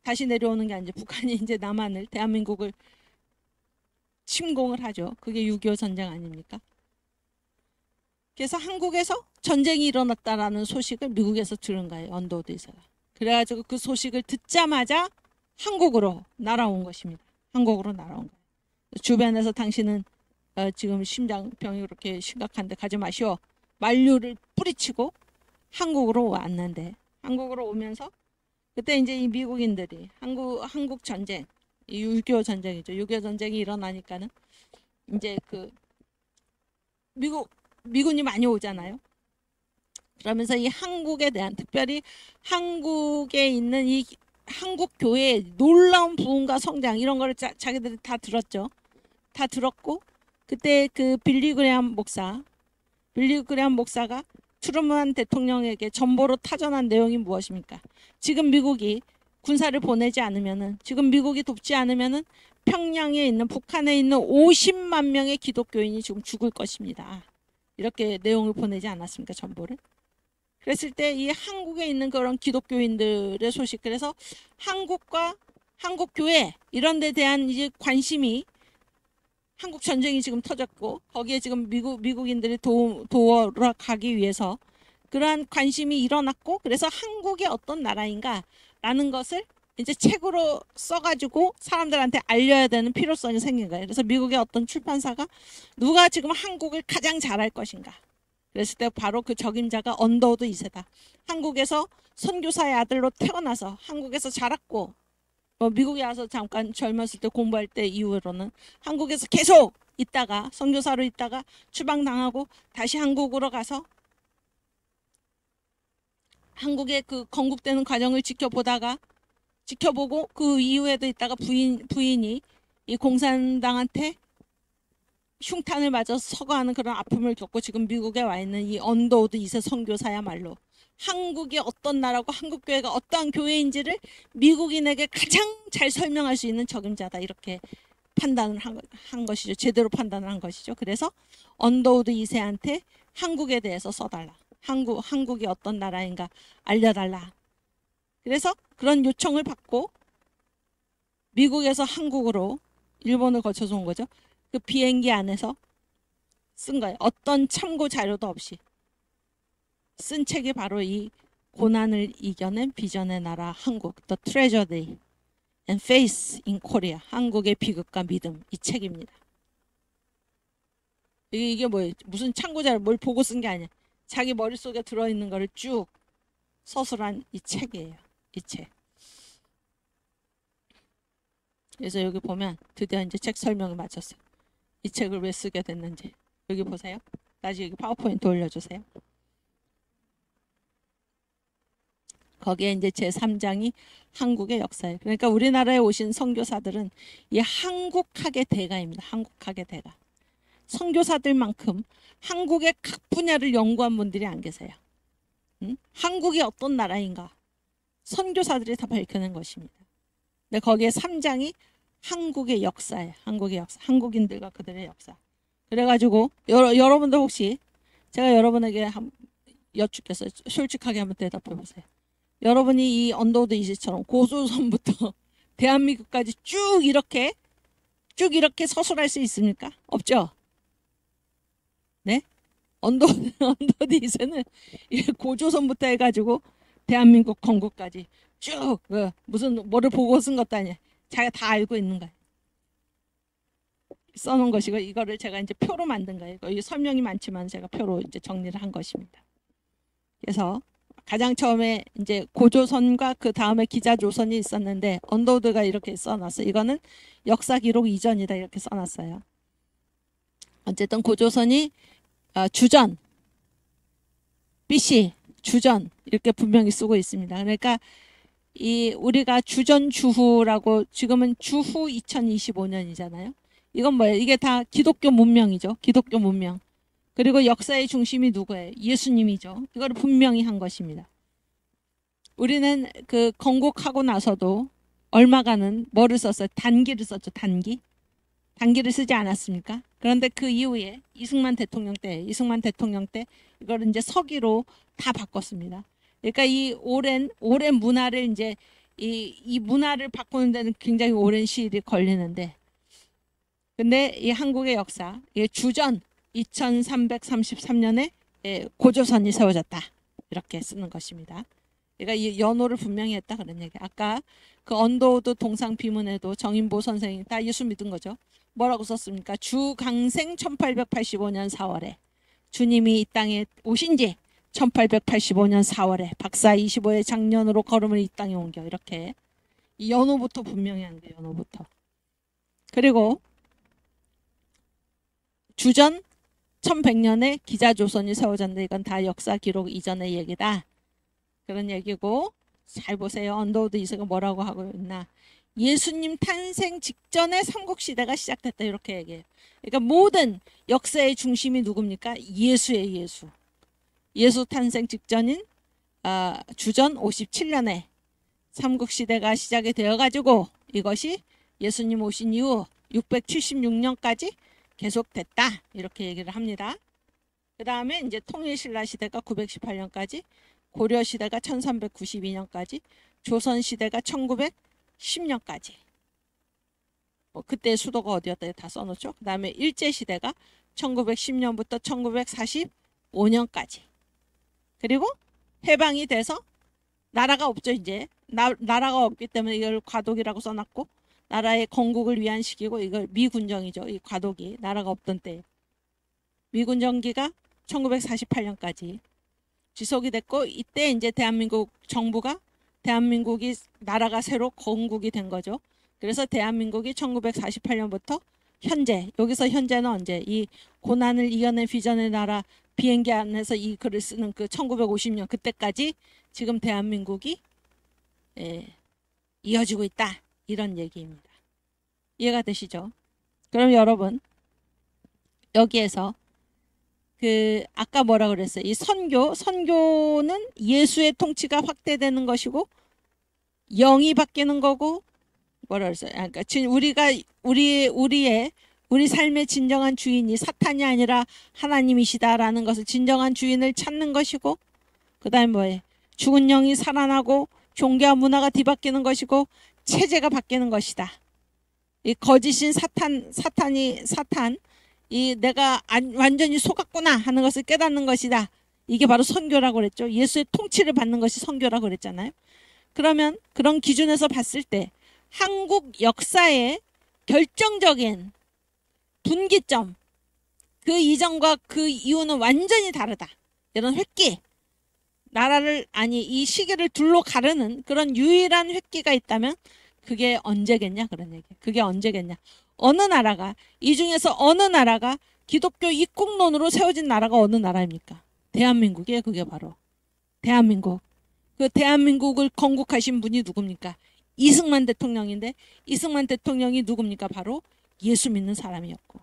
다시 내려오는 게 아니죠. 북한이 이제 남한을, 대한민국을 침공을 하죠. 그게 6.25 전쟁 아닙니까? 그래서 한국에서 전쟁이 일어났다라는 소식을 미국에서 들은 거예요. 언더우드 2세가. 그래가지고 그 소식을 듣자마자 한국으로 날아온 것입니다. 한국으로 날아온 거예요. 주변에서 당신은 지금 심장병이 그렇게 심각한데 가지 마시오, 만류를 뿌리치고 한국으로 왔는데, 한국으로 오면서 그때 이제 이 미국인들이 한국 전쟁, 이 6.25 전쟁이죠. 6.25 전쟁이 일어나니까는 이제 그 미군이 많이 오잖아요. 그러면서 이 한국에 대한, 특별히 한국에 있는 이 한국 교회의 놀라운 부흥과 성장, 이런 거를 자기들이 다 들었죠. 다 들었고, 그때 그 빌리 그레함 목사가 트루먼 대통령에게 전보로 타전한 내용이 무엇입니까? 지금 미국이 군사를 보내지 않으면은, 지금 미국이 돕지 않으면은 평양에 있는, 북한에 있는 50만 명의 기독교인이 지금 죽을 것입니다. 이렇게 내용을 보내지 않았습니까? 전보를. 그랬을 때 이 한국에 있는 그런 기독교인들의 소식, 그래서 한국과 한국 교회 이런 데 대한 이제 관심이, 한국 전쟁이 지금 터졌고 거기에 지금 미국인들이 도우러 가기 위해서 그러한 관심이 일어났고, 그래서 한국이 어떤 나라인가라는 것을 이제 책으로 써가지고 사람들한테 알려야 되는 필요성이 생긴 거예요. 그래서 미국의 어떤 출판사가 누가 지금 한국을 가장 잘할 것인가, 그랬을 때 바로 그 적임자가 언더우드 2세다. 한국에서 선교사의 아들로 태어나서 한국에서 자랐고, 미국에 와서 잠깐 젊었을 때 공부할 때 이후로는 한국에서 계속 있다가, 선교사로 있다가 추방당하고 다시 한국으로 가서 한국의 그 건국되는 과정을 지켜보고 그 이후에도 있다가 부인이 이 공산당한테 흉탄을 맞아서 서거하는 그런 아픔을 겪고 지금 미국에 와 있는 이 언더우드 2세 선교사야말로 한국이 어떤 나라고 한국교회가 어떠한 교회인지를 미국인에게 가장 잘 설명할 수 있는 적임자다, 이렇게 판단을 한 것이죠. 제대로 판단을 한 것이죠. 그래서 언더우드 2세한테 한국에 대해서 써달라. 한국이 어떤 나라인가 알려달라. 그래서 그런 요청을 받고 미국에서 한국으로 일본을 거쳐서 온 거죠. 그 비행기 안에서 쓴 거예요. 어떤 참고 자료도 없이 쓴 책이 바로 이 고난을 이겨낸 비전의 나라 한국, The Treasure Day and Faith in Korea, 한국의 비극과 믿음, 이 책입니다. 이게 뭐예요? 무슨 참고 자료 뭘 보고 쓴 게 아니야. 자기 머릿속에 들어있는 거를 쭉 서술한 이 책이에요. 이 책. 그래서 여기 보면 드디어 이제 책 설명을 마쳤어요. 이 책을 왜 쓰게 됐는지. 여기 보세요. 다시 여기 파워포인트 올려주세요. 거기에 이제 제3장이 한국의 역사예요. 그러니까 우리나라에 오신 선교사들은 이 한국학의 대가입니다. 한국학의 대가. 선교사들만큼 한국의 각 분야를 연구한 분들이 안 계세요. 한국이 어떤 나라인가 선교사들이 다 밝혀낸 것입니다. 근데 거기에 3장이 한국의 역사예요. 한국의 역사. 한국인들과 그들의 역사. 그래가지고 여러분들 혹시 제가 여러분에게 여쭙겠어요. 솔직하게 한번 대답해 보세요. 여러분이 이 언더우드 2세처럼 고조선부터 대한민국까지 쭉 이렇게 서술할 수 있습니까? 없죠? 네? 언더우드 2세는 고조선부터 해가지고 대한민국 건국까지 쭉 무슨 뭐를 보고 쓴 것도 아니에요. 자기가 다 알고 있는 거예요. 써놓은 것이고 이거를 제가 이제 표로 만든 거예요. 이 설명이 많지만 제가 표로 이제 정리를 한 것입니다. 그래서 가장 처음에 이제 고조선과 그 다음에 기자조선이 있었는데 언더우드가 이렇게 써놨어요. 이거는 역사 기록 이전이다 이렇게 써놨어요. 어쨌든 고조선이 주전, BC, 주전 이렇게 분명히 쓰고 있습니다. 그러니까 이 우리가 주전 주후라고 지금은 주후 2025년이잖아요. 이건 뭐예요? 이게 다 기독교 문명이죠. 기독교 문명. 그리고 역사의 중심이 누구예요? 예수님이죠. 이걸 분명히 한 것입니다. 우리는 그 건국하고 나서도 얼마간은 뭐를 썼어요? 단기를 썼죠. 단기를 쓰지 않았습니까? 그런데 그 이후에 이승만 대통령 때 이걸 이제 서기로 다 바꿨습니다. 그러니까 이 오랜 문화를 이제 이 문화를 바꾸는 데는 굉장히 오랜 시일이 걸리는데, 근데 이 한국의 역사, 이 주전 2333년에 고조선이 세워졌다 이렇게 쓰는 것입니다. 그러니까 이 연호를 분명히 했다 그런 얘기. 아까 그 언더우드 동상 비문에도 정인보 선생이 다 예수 믿은 거죠. 뭐라고 썼습니까? 주강생 1885년 4월에 주님이 이 땅에 오신 지 1885년 4월에 박사 25의 장년으로 걸음을 이 땅에 옮겨, 이렇게 이 연호부터 분명히 하는 거예요. 연호부터. 그리고 주전 1100년에 기자조선이 세워졌는데 이건 다 역사 기록 이전의 얘기다 그런 얘기고, 잘 보세요. 언더우드 2세가 뭐라고 하고 있나. 예수님 탄생 직전에 삼국시대가 시작됐다 이렇게 얘기해요. 그러니까 모든 역사의 중심이 누굽니까? 예수의 예수. 예수 탄생 직전인 주전 57년에 삼국시대가 시작이 되어가지고 이것이 예수님 오신 이후 676년까지 계속됐다 이렇게 얘기를 합니다. 그 다음에 이제 통일신라 시대가 918년까지, 고려시대가 1392년까지, 조선시대가 1910년까지. 그때 수도가 어디였다 다 써놓죠. 그 다음에 일제시대가 1910년부터 1945년까지. 그리고 해방이 돼서 나라가 없죠. 이제 나라가 없기 때문에 이걸 과도기라고 써놨고, 나라의 건국을 위한 시기고, 이걸 미군정이죠. 이 과도기, 나라가 없던 때 미군정기가 1948년까지 지속이 됐고, 이때 이제 대한민국 정부가 대한민국이 나라가 새로 건국이 된 거죠. 그래서 대한민국이 1948년부터 현재, 여기서 현재는 언제, 이 고난을 이겨낸 비전의 나라 비행기 안에서 이 글을 쓰는 그 1950년 그때까지 지금 대한민국이 이어지고 있다 이런 얘기입니다. 이해가 되시죠? 그럼 여러분, 여기에서 그 아까 뭐라 그랬어요? 이 선교는 예수의 통치가 확대되는 것이고 영이 바뀌는 거고 뭐라 그랬어요? 그러니까 우리가 우리 삶의 진정한 주인이 사탄이 아니라 하나님이시다라는 것을 진정한 주인을 찾는 것이고 그다음에 뭐예요? 죽은 영이 살아나고 종교와 문화가 뒤바뀌는 것이고 체제가 바뀌는 것이다. 이 거짓인 사탄 이 내가 완전히 속았구나 하는 것을 깨닫는 것이다. 이게 바로 선교라고 그랬죠. 예수의 통치를 받는 것이 선교라고 그랬잖아요. 그러면 그런 기준에서 봤을 때 한국 역사의 결정적인 분기점 그 이전과 그 이후는 완전히 다르다. 이런 획기 나라를 이 시기를 둘로 가르는 그런 유일한 획기가 있다면 그게 언제겠냐 그런 얘기. 그게 언제겠냐. 어느 나라가 이 중에서 어느 나라가 기독교 입국론으로 세워진 나라가 어느 나라입니까? 대한민국이에요. 그게 바로 대한민국. 그 대한민국을 건국하신 분이 누굽니까? 이승만 대통령인데 이승만 대통령이 누굽니까? 바로 예수 믿는 사람이었고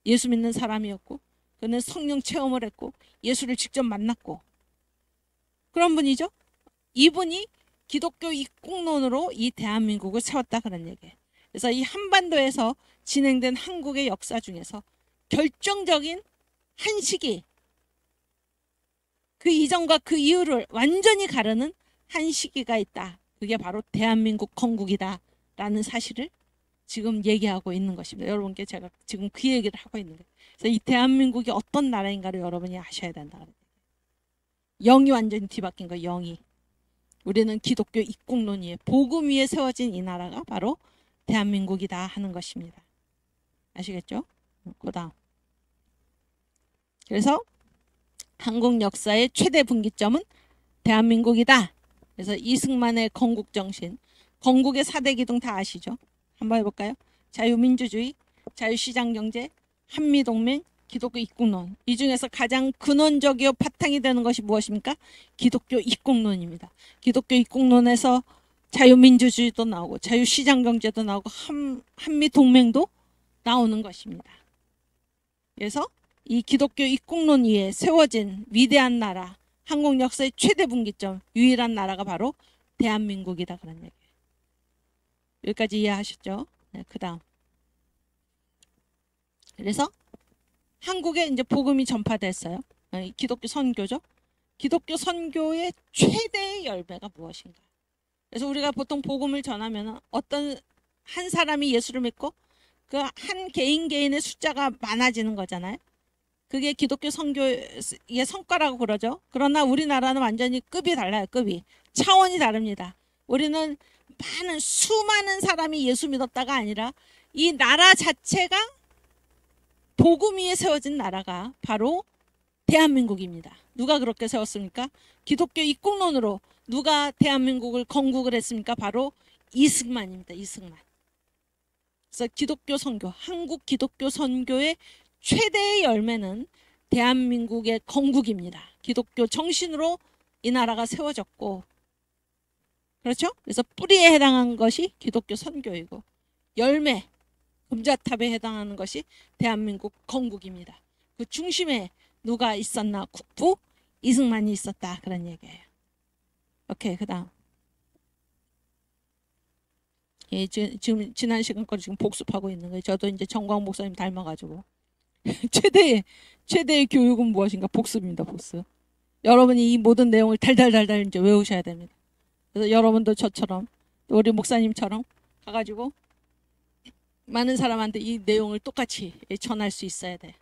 예수 믿는 사람이었고 그는 성령 체험을 했고 예수를 직접 만났고 그런 분이죠. 이분이 기독교 입국론으로 이 대한민국을 세웠다 그런 얘기예요. 그래서 이 한반도에서 진행된 한국의 역사 중에서 결정적인 한 시기 그 이전과 그 이후를 완전히 가르는 한 시기가 있다. 그게 바로 대한민국 건국이다 라는 사실을 지금 얘기하고 있는 것입니다. 여러분께 제가 지금 그 얘기를 하고 있는 거예요. 그래서 이 대한민국이 어떤 나라인가를 여러분이 아셔야 된다. 영이 완전히 뒤바뀐 거예요. 영이. 우리는 기독교 입국론이에요. 복음 위에 세워진 이 나라가 바로 대한민국이다 하는 것입니다. 아시겠죠? 그 다음. 그래서 한국 역사의 최대 분기점은 대한민국이다. 그래서 이승만의 건국정신, 건국의 4대 기둥 다 아시죠? 한번 해볼까요? 자유민주주의, 자유시장경제, 한미동맹, 기독교 입국론. 이 중에서 가장 근원적이고 바탕이 되는 것이 무엇입니까? 기독교 입국론입니다. 기독교 입국론에서 자유민주주의도 나오고 자유시장경제도 나오고 한미동맹도 나오는 것입니다. 그래서 이 기독교 입국론 위에 세워진 위대한 나라, 한국 역사의 최대 분기점, 유일한 나라가 바로 대한민국이다 그런 얘기예요. 여기까지 이해하셨죠? 네, 그 다음. 그래서 한국에 이제 복음이 전파됐어요. 기독교 선교죠. 기독교 선교의 최대의 열매가 무엇인가? 그래서 우리가 보통 복음을 전하면 어떤 한 사람이 예수를 믿고 그 한 개인의 숫자가 많아지는 거잖아요. 그게 기독교 선교의 성과라고 그러죠. 그러나 우리나라는 완전히 급이 달라요. 급이. 차원이 다릅니다. 우리는 수많은 사람이 예수 믿었다가 아니라 이 나라 자체가 복음 위에 세워진 나라가 바로 대한민국입니다. 누가 그렇게 세웠습니까? 기독교 입국론으로 누가 대한민국을 건국을 했습니까? 바로 이승만입니다. 이승만. 그래서 기독교 선교, 한국 기독교 선교의 최대의 열매는 대한민국의 건국입니다. 기독교 정신으로 이 나라가 세워졌고 그렇죠? 그래서 뿌리에 해당한 것이 기독교 선교이고 열매, 금자탑에 해당하는 것이 대한민국 건국입니다. 그 중심에 누가 있었나? 국부 이승만이 있었다. 그런 얘기예요. 오케이, 그 다음. 예, 지금 지난 시간 거 지금 복습하고 있는 거예요. 저도 이제 정광 목사님 닮아가지고 최대의 교육은 무엇인가? 복습입니다. 복습. 여러분이 이 모든 내용을 달달달달 이제 외우셔야 됩니다. 그래서 여러분도 저처럼 또 우리 목사님처럼 가가지고 많은 사람한테 이 내용을 똑같이 전할 수 있어야 돼.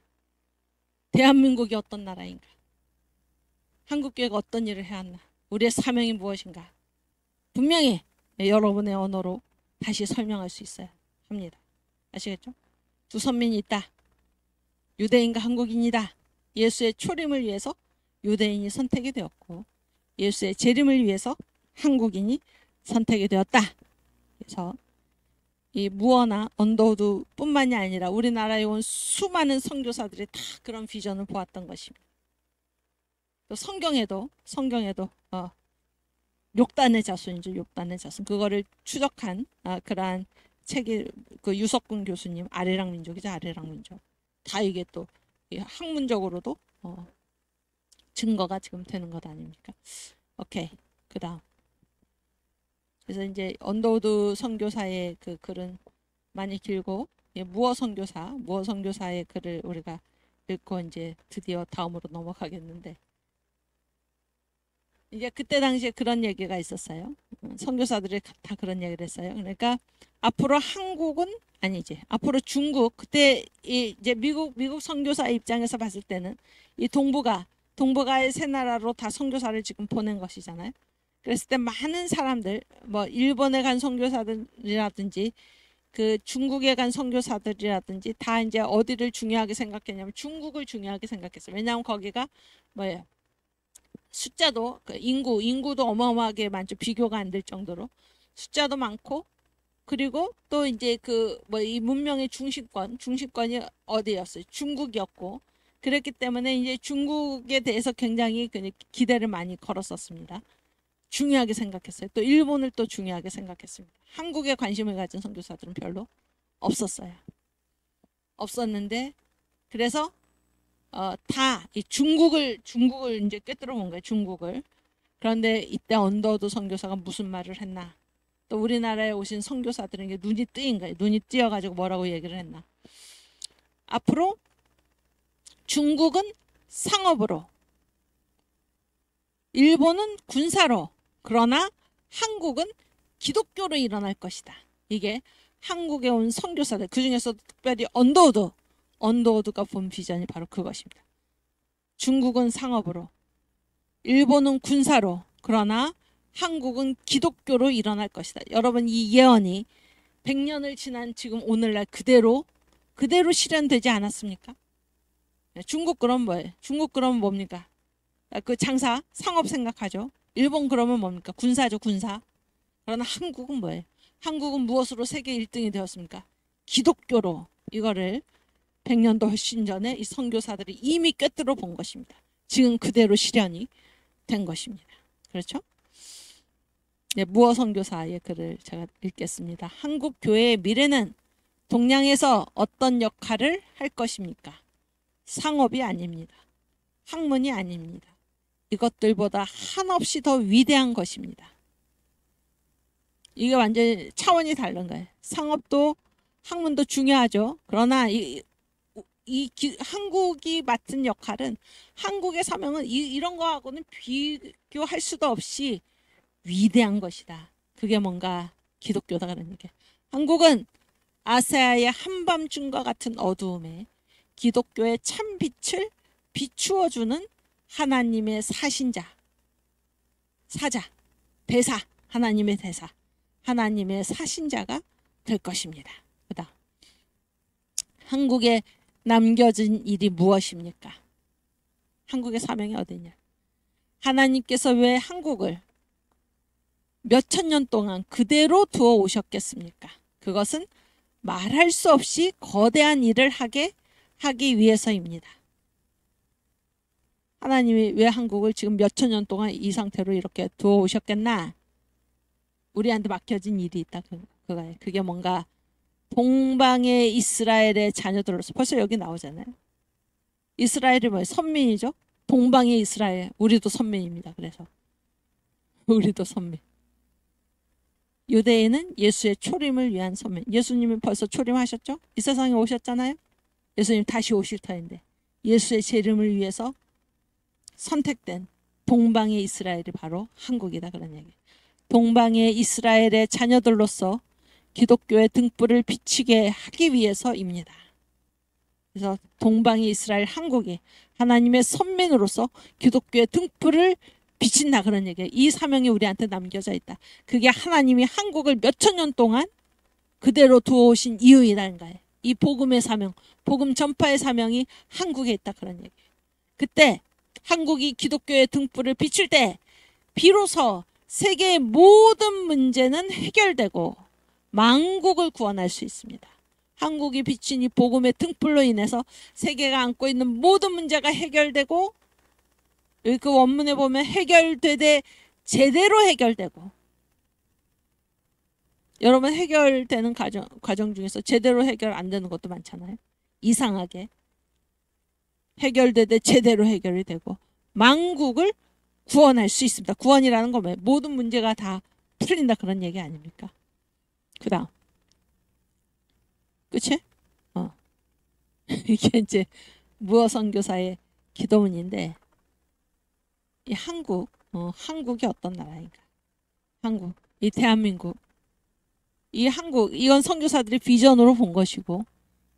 대한민국이 어떤 나라인가? 한국교회가 어떤 일을 해왔나? 우리의 사명이 무엇인가? 분명히 여러분의 언어로 다시 설명할 수 있어야 합니다. 아시겠죠? 두 선민이 있다. 유대인과 한국인이다. 예수의 초림을 위해서 유대인이 선택이 되었고 예수의 재림을 위해서 한국인이 선택이 되었다. 그래서 이 무어나 언더우드 뿐만이 아니라 우리나라에 온 수많은 선교사들이 다 그런 비전을 보았던 것입니다. 또 성경에도 욕단의 자손이죠. 욕단의 자손. 그거를 추적한 그러한 책이 그 유석근 교수님 아리랑 민족이죠. 아리랑 민족. 다 이게 또 학문적으로도 증거가 지금 되는 것 아닙니까? 오케이. 그다음. 그래서 이제 언더우드 선교사의 그 글은 많이 길고 무어 선교사의 글을 우리가 읽고 이제 드디어 다음으로 넘어가겠는데, 이제 그때 당시에 그런 얘기가 있었어요. 선교사들이 다 그런 얘기를 했어요. 그러니까 앞으로 한국은 아니지. 앞으로 중국, 그때 이제 미국 선교사 입장에서 봤을 때는 이 동북아의 세 나라로 다 선교사를 지금 보낸 것이잖아요. 그랬을 때 많은 사람들, 뭐 일본에 간 선교사들이라든지 그 중국에 간 선교사들이라든지 다 이제 어디를 중요하게 생각했냐면 중국을 중요하게 생각했어요. 왜냐하면 거기가 뭐예요? 숫자도 그 인구도 어마어마하게 많죠. 비교가 안 될 정도로 숫자도 많고, 그리고 또 이제 그 뭐 이 문명의 중심권이 어디였어요? 중국이었고, 그랬기 때문에 이제 중국에 대해서 굉장히 기대를 많이 걸었었습니다. 중요하게 생각했어요. 또 일본을 또 중요하게 생각했습니다. 한국에 관심을 가진 선교사들은 별로 없었어요. 없었는데, 그래서 다 이 중국을 이제 꿰뚫어 본 거예요. 중국을. 그런데 이때 언더우드 선교사가 무슨 말을 했나? 또 우리나라에 오신 선교사들은 이게 눈이 뜨인 거예요. 눈이 띄어가지고 뭐라고 얘기를 했나? 앞으로 중국은 상업으로, 일본은 군사로, 그러나 한국은 기독교로 일어날 것이다. 이게 한국에 온 선교사들, 그 중에서도 특별히 언더우드가 본 비전이 바로 그것입니다. 중국은 상업으로, 일본은 군사로, 그러나 한국은 기독교로 일어날 것이다. 여러분, 이 예언이 100년을 지난 지금 오늘날 그대로 실현되지 않았습니까? 중국 그럼 뭐예요? 중국 그러면 뭡니까? 그 장사, 상업 생각하죠. 일본 그러면 뭡니까? 군사죠, 군사. 그러나 한국은 뭐예요? 한국은 무엇으로 세계 1등이 되었습니까? 기독교로. 이거를 100년도 훨씬 전에 이 선교사들이 이미 꿰뚫어 본 것입니다. 지금 그대로 실현이 된 것입니다. 그렇죠? 네, 무어 선교사의 글을 제가 읽겠습니다. 한국 교회의 미래는 동양에서 어떤 역할을 할 것입니까? 상업이 아닙니다. 학문이 아닙니다. 이것들보다 한없이 더 위대한 것입니다. 이게 완전히 차원이 다른 거예요. 상업도 학문도 중요하죠. 그러나 한국이 맡은 역할은, 한국의 사명은 이런 거하고는 비교할 수도 없이 위대한 것이다. 그게 뭔가 기독교다 그런 얘기. 한국은 아세아의 한밤중과 같은 어두움에 기독교의 참 빛을 비추어주는 하나님의 대사, 하나님의 대사, 하나님의 사신자가 될 것입니다. 그다음, 한국에 남겨진 일이 무엇입니까? 한국의 사명이 어디냐? 하나님께서 왜 한국을 몇천 년 동안 그대로 두어 오셨겠습니까? 그것은 말할 수 없이 거대한 일을 하기 위해서입니다. 하나님이 왜 한국을 지금 몇천 년 동안 이 상태로 이렇게 두어 오셨겠나? 우리한테 맡겨진 일이 있다. 그거예요. 그게 뭔가 동방의 이스라엘의 자녀들로서, 벌써 여기 나오잖아요. 이스라엘이 뭐예요? 선민이죠. 동방의 이스라엘, 우리도 선민입니다. 그래서 우리도 선민. 유대인은 예수의 초림을 위한 선민. 예수님은 벌써 초림하셨죠? 이 세상에 오셨잖아요. 예수님 다시 오실 터인데 예수의 재림을 위해서 선택된 동방의 이스라엘이 바로 한국이다 그런 얘기. 동방의 이스라엘의 자녀들로서 기독교의 등불을 비치게 하기 위해서입니다. 그래서 동방의 이스라엘 한국이 하나님의 선민으로서 기독교의 등불을 비친다 그런 얘기예요. 이 사명이 우리한테 남겨져 있다. 그게 하나님이 한국을 몇천 년 동안 그대로 두어오신 이유이라는 거예요. 이 복음의 사명, 복음 전파의 사명이 한국에 있다 그런 얘기예요. 그때 한국이 기독교의 등불을 비칠 때 비로소 세계의 모든 문제는 해결되고 만국을 구원할 수 있습니다. 한국이 비친 이 복음의 등불로 인해서 세계가 안고 있는 모든 문제가 해결되고, 여기 그 원문에 보면 해결되되 제대로 해결되고, 여러분 해결되는 과정 중에서 제대로 해결 안 되는 것도 많잖아요. 이상하게 해결되되 제대로 해결이 되고 만국을 구원할 수 있습니다. 구원이라는 건 뭐예요? 모든 문제가 다 풀린다 그런 얘기 아닙니까? 그 다음 그치? 이게 이제 무어 선교사의 기도문인데 이 한국이 어떤 나라인가? 한국, 이 대한민국, 이 한국 이건 선교사들이 비전으로 본 것이고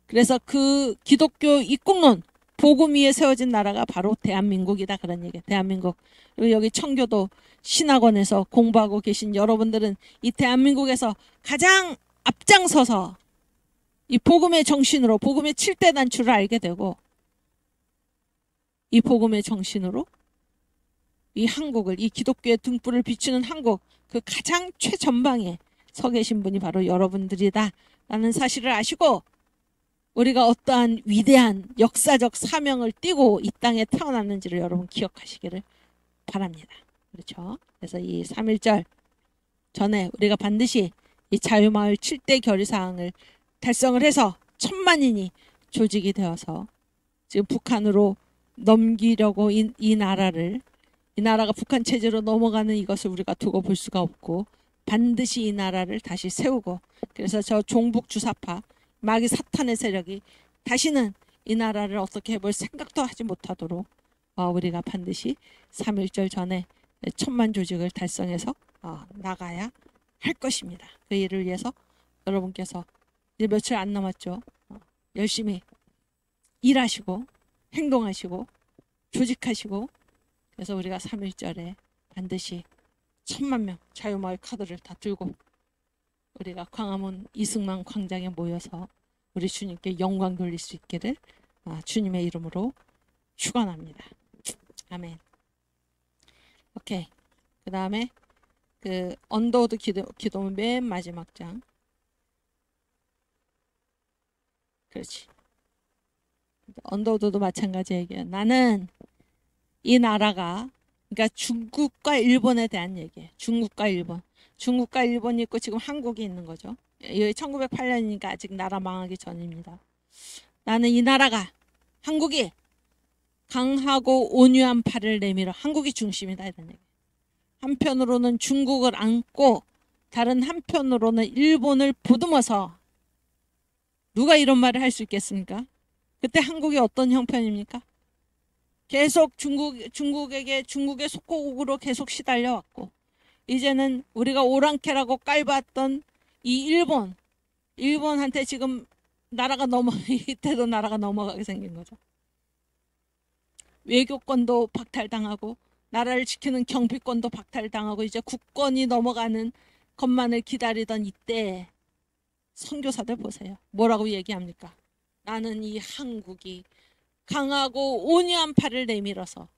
그래서 그 기독교 입국론 복음 위에 세워진 나라가 바로 대한민국이다 그런 얘기예요. 대한민국. 그리고 여기 청교도 신학원에서 공부하고 계신 여러분들은 이 대한민국에서 가장 앞장서서 이 복음의 정신으로 복음의 7대 단추를 알게 되고 이 복음의 정신으로 이 한국을 이 기독교의 등불을 비추는 한국 그 가장 최전방에 서 계신 분이 바로 여러분들이다 라는 사실을 아시고 우리가 어떠한 위대한 역사적 사명을 띠고 이 땅에 태어났는지를 여러분 기억하시기를 바랍니다. 그렇죠? 그래서 이 3.1절 전에 우리가 반드시 이 자유마을 7대 결의사항을 달성을 해서 1000만인이 조직이 되어서 지금 북한으로 넘기려고 이 나라가 북한 체제로 넘어가는 이것을 우리가 두고 볼 수가 없고 반드시 이 나라를 다시 세우고 그래서 저 종북 주사파 마귀 사탄의 세력이 다시는 이 나라를 어떻게 해볼 생각도 하지 못하도록 우리가 반드시 3.1절 전에 1000만 조직을 달성해서 나가야 할 것입니다. 그 일을 위해서 여러분께서 이제 며칠 안 남았죠. 열심히 일하시고 행동하시고 조직하시고 그래서 우리가 3.1절에 반드시 1000만 명 자유마을 카드를 다 들고 우리가 광화문 이승만 광장에 모여서 우리 주님께 영광 돌릴 수 있기를 주님의 이름으로 축원합니다. 아멘. 오케이. 그 다음에 그 언더우드 기도문 맨 마지막 장. 그렇지. 언더우드도 마찬가지 얘기야. 나는 이 나라가 그러니까 중국과 일본에 대한 얘기예요. 중국과 일본이 있고 지금 한국이 있는 거죠. 1908년이니까 아직 나라 망하기 전입니다. 나는 이 나라가 한국이 강하고 온유한 팔을 내밀어 한국이 중심이다 이런 얘기. 한편으로는 중국을 안고 다른 한편으로는 일본을 보듬어서 누가 이런 말을 할 수 있겠습니까? 그때 한국이 어떤 형편입니까? 계속 중국의 속국으로 계속 시달려 왔고 이제는 우리가 오랑캐라고 깔봤던 이 일본한테 지금 나라가 이때도 나라가 넘어가게 생긴 거죠. 외교권도 박탈당하고 나라를 지키는 경비권도 박탈당하고 이제 국권이 넘어가는 것만을 기다리던 이때 선교사들 보세요. 뭐라고 얘기합니까? 나는 이 한국이 강하고 온유한 팔을 내밀어서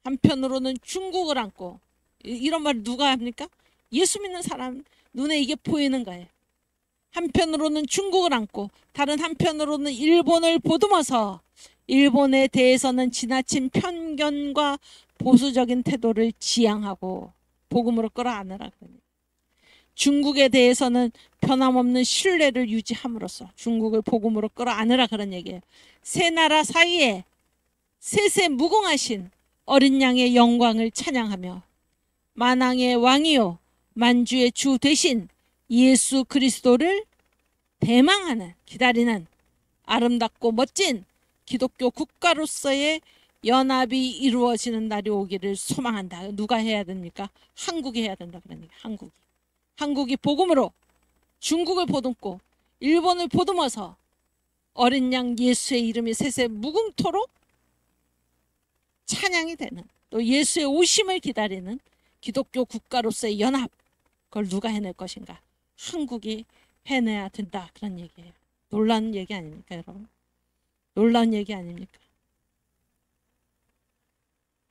한편으로는 중국을 안고 이런 말을 누가 합니까? 예수 믿는 사람 눈에 이게 보이는 거예요. 한편으로는 중국을 안고 다른 한편으로는 일본을 보듬어서 일본에 대해서는 지나친 편견과 보수적인 태도를 지향하고 복음으로 끌어안으라 그러니 중국에 대해서는 변함없는 신뢰를 유지함으로써 중국을 복음으로 끌어안으라 그런 얘기예요. 세 나라 사이에 세세 무궁하신 어린 양의 영광을 찬양하며 만왕의 왕이요 만주의 주 되신 예수 그리스도를 대망하는 기다리는 아름답고 멋진 기독교 국가로서의 연합이 이루어지는 날이 오기를 소망한다. 누가 해야 됩니까? 한국이 해야 된다. 그러니까 한국이 복음으로 중국을 보듬고 일본을 보듬어서 어린 양 예수의 이름이 세세 무궁토록 찬양이 되는 또 예수의 오심을 기다리는 기독교 국가로서의 연합 그걸 누가 해낼 것인가? 한국이 해내야 된다. 그런 얘기예요. 놀라운 얘기 아닙니까 여러분? 놀라운 얘기 아닙니까?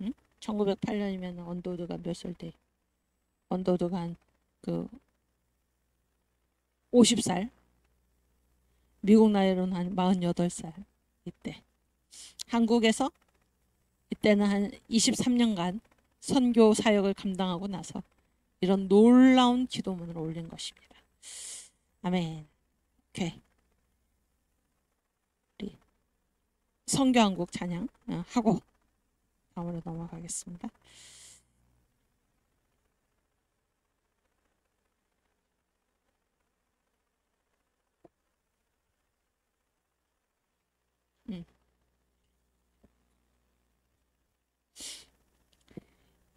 응? 1908년이면 언더우드가 몇 살 때? 언더우드가 한 50살 미국 나이로는 한 48살 이때 한국에서 이때는 한 23년간 선교 사역을 감당하고 나서 이런 놀라운 기도문을 올린 것입니다. 아멘. 오케이. 선교 한 곡 찬양 하고 다음으로 넘어가겠습니다.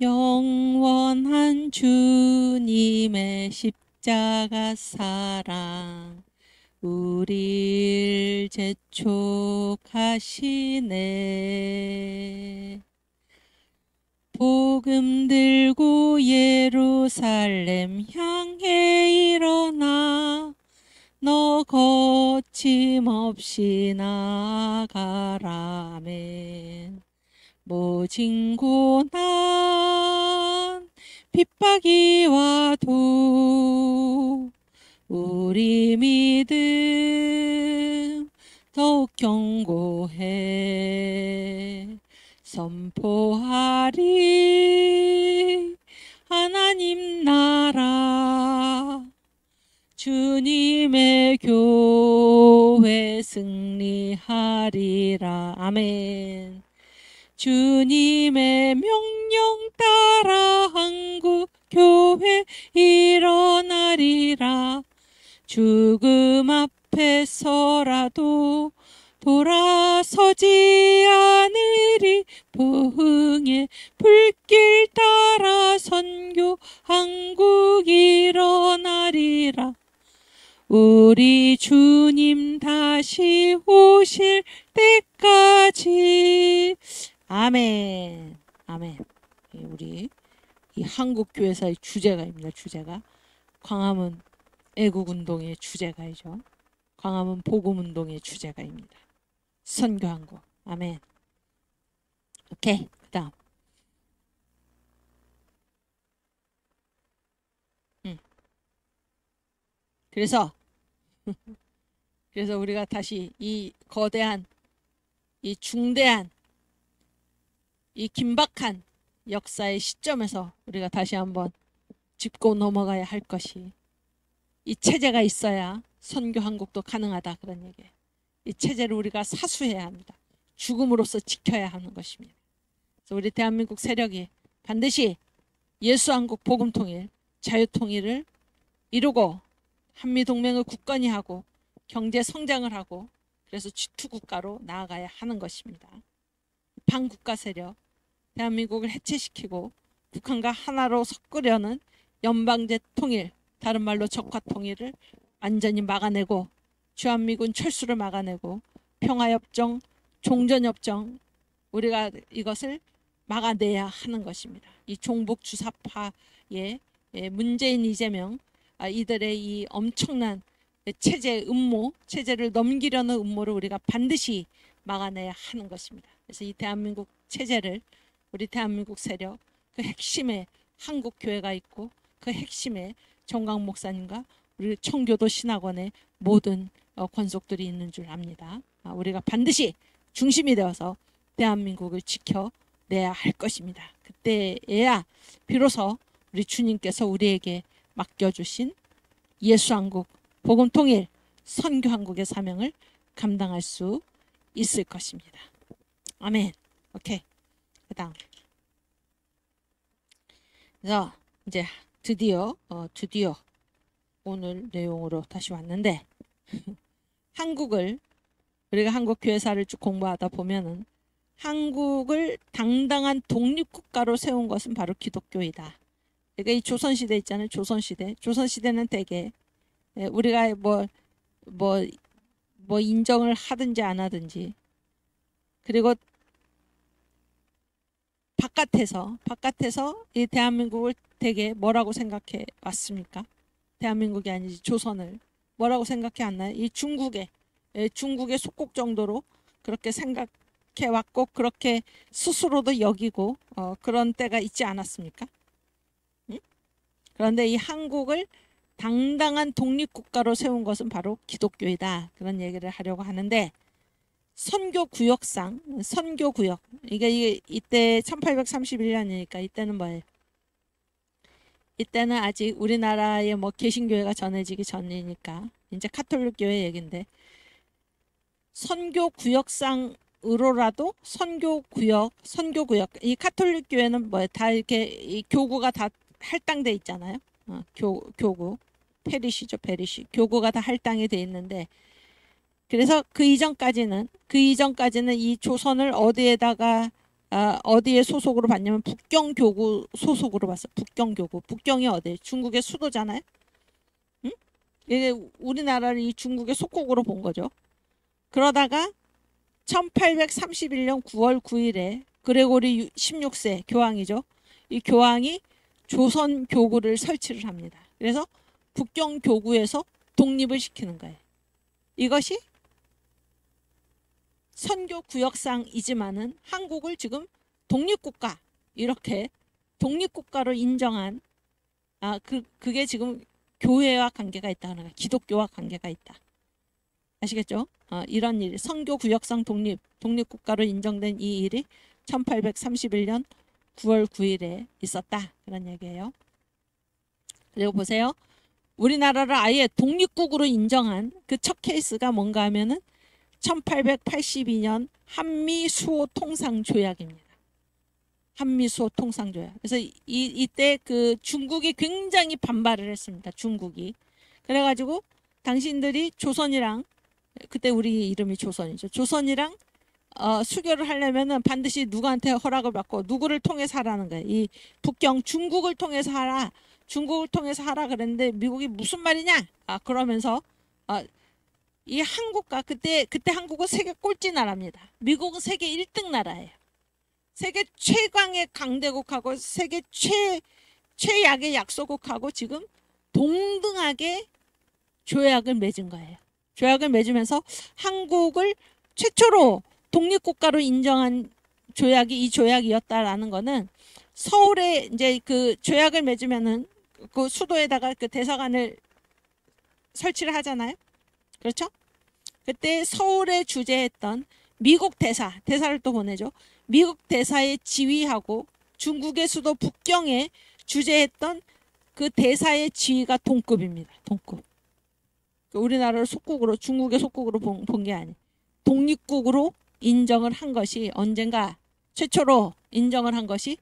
영원한 주님의 십자가 사랑 우리를 재촉하시네. 복음 들고 예루살렘 향해 일어나 너 거침없이 나아가라. 아멘. 모진 고난 핍박이 와도 우리 믿음 더욱 견고해 선포하리. 하나님 나라 주님의 교회 승리하리라. 아멘. 주님의 명령 따라 한국 교회 일어나리라. 죽음 앞에서라도 돌아서지 않으리. 부흥의 불길 따라 선교 한국 일어나리라. 우리 주님 다시 오실 때까지. 아멘. 아멘. 우리 이 한국교회사의 주제가입니다. 주제가 광화문 애국운동의 주제가이죠. 광화문 복음운동의 주제가입니다. 선교한국. 아멘. 오케이. 그 다음 그래서 우리가 다시 이 거대한 이 중대한 이 긴박한 역사의 시점에서 우리가 다시 한번 짚고 넘어가야 할 것이 이 체제가 있어야 선교 한국도 가능하다. 그런 얘기예요. 이 체제를 우리가 사수해야 합니다. 죽음으로써 지켜야 하는 것입니다. 그래서 우리 대한민국 세력이 반드시 예수 한국 복음 통일, 자유 통일을 이루고 한미동맹을 굳건히 하고 경제 성장을 하고 그래서 G2 국가로 나아가야 하는 것입니다. 반국가 세력, 대한민국을 해체시키고 북한과 하나로 섞으려는 연방제 통일, 다른 말로 적화 통일을 완전히 막아내고 주한미군 철수를 막아내고 평화협정, 종전협정 우리가 이것을 막아내야 하는 것입니다. 이 종북 주사파의 문재인 이재명 이들의 이 엄청난 체제 음모, 체제를 넘기려는 음모를 우리가 반드시 막아내야 하는 것입니다. 그래서 이 대한민국 체제를 우리 대한민국 세력 그 핵심에 한국교회가 있고 그 핵심에 정강 목사님과 우리 청교도 신학원의 모든 권속들이 있는 줄 압니다. 우리가 반드시 중심이 되어서 대한민국을 지켜내야 할 것입니다. 그때에야 비로소 우리 주님께서 우리에게 맡겨주신 예수한국, 복음통일, 선교한국의 사명을 감당할 수 있을 것입니다. 아멘. 오케이. 그 다음. 그래서 이제 드디어 오늘 내용으로 다시 왔는데 한국을 우리가 한국 교회사를 쭉 공부하다 보면은 한국을 당당한 독립국가로 세운 것은 바로 기독교이다. 그러니까 이 조선시대 있잖아요. 조선시대는 대개 우리가 뭐 인정을 하든지 안 하든지 그리고 바깥에서 이 대한민국을 되게 뭐라고 생각해 왔습니까? 대한민국이 아니지 조선을 뭐라고 생각해 왔나요? 이 중국의 속국 정도로 그렇게 생각해 왔고 그렇게 스스로도 여기고 그런 때가 있지 않았습니까? 응? 그런데 이 한국을 당당한 독립국가로 세운 것은 바로 기독교이다. 그런 얘기를 하려고 하는데 선교구역상 선교구역 이게 이때 1831년이니까 이때는 뭐예요? 이때는 아직 우리나라에 뭐 개신교회가 전해지기 전이니까 이제 카톨릭 교회 얘긴데 선교구역상 으로라도 선교구역 이 카톨릭 교회는 뭐 다 이렇게 이 교구가 다 할당돼 있잖아요. 교구 페리시죠, 페리시. 교구가 다 할당이 돼 있는데, 그래서 그 이전까지는 이 조선을 어디에 소속으로 봤냐면 북경교구 소속으로 봤어요. 북경교구. 북경이 어디? 중국의 수도잖아요. 응? 이게 우리나라를 이 중국의 속국으로 본 거죠. 그러다가 1831년 9월 9일에 그레고리 16세 교황이죠. 이 교황이 조선 교구를 설치를 합니다. 그래서 북경 교구에서 독립을 시키는 거예요. 이것이 선교 구역상이지만은 한국을 지금 독립국가, 이렇게 독립국가로 인정한 그게 지금 교회와 관계가 있다는 거예요. 기독교와 관계가 있다. 아시겠죠? 이런 일, 선교 구역상 독립국가로 인정된 이 일이 1831년 9월 9일에 있었다. 그런 얘기예요. 그리고 보세요. 우리나라를 아예 독립국으로 인정한 그 첫 케이스가 뭔가 하면은 1882년 한미수호 통상조약입니다. 한미수호 통상조약. 그래서 이때 그 중국이 굉장히 반발을 했습니다. 중국이. 그래가지고 당신들이 조선이랑, 그때 우리 이름이 조선이죠. 조선이랑 수교를 하려면은 반드시 누구한테 허락을 받고 누구를 통해서 하라는 거예요. 이 북경 중국을 통해서 하라. 중국을 통해서 하라 그랬는데 미국이 무슨 말이냐? 그러면서 이 한국과 그때 한국은 세계 꼴찌 나라입니다. 미국은 세계 1등 나라예요. 세계 최강의 강대국하고 세계 최약의 약소국하고 지금 동등하게 조약을 맺은 거예요. 조약을 맺으면서 한국을 최초로 독립국가로 인정한 조약이 이 조약이었다라는 거는, 서울에 이제 그 조약을 맺으면은 그 수도에다가 그 대사관을 설치를 하잖아요. 그렇죠? 그때 서울에 주재했던 미국 대사를 또 보내죠. 미국 대사의 지위하고 중국의 수도 북경에 주재했던 그 대사의 지위가 동급입니다. 동급. 우리나라를 속국으로, 중국의 속국으로 본 게 아니에요. 독립국으로 인정을 한 것이, 언젠가 최초로 인정을 한 것이,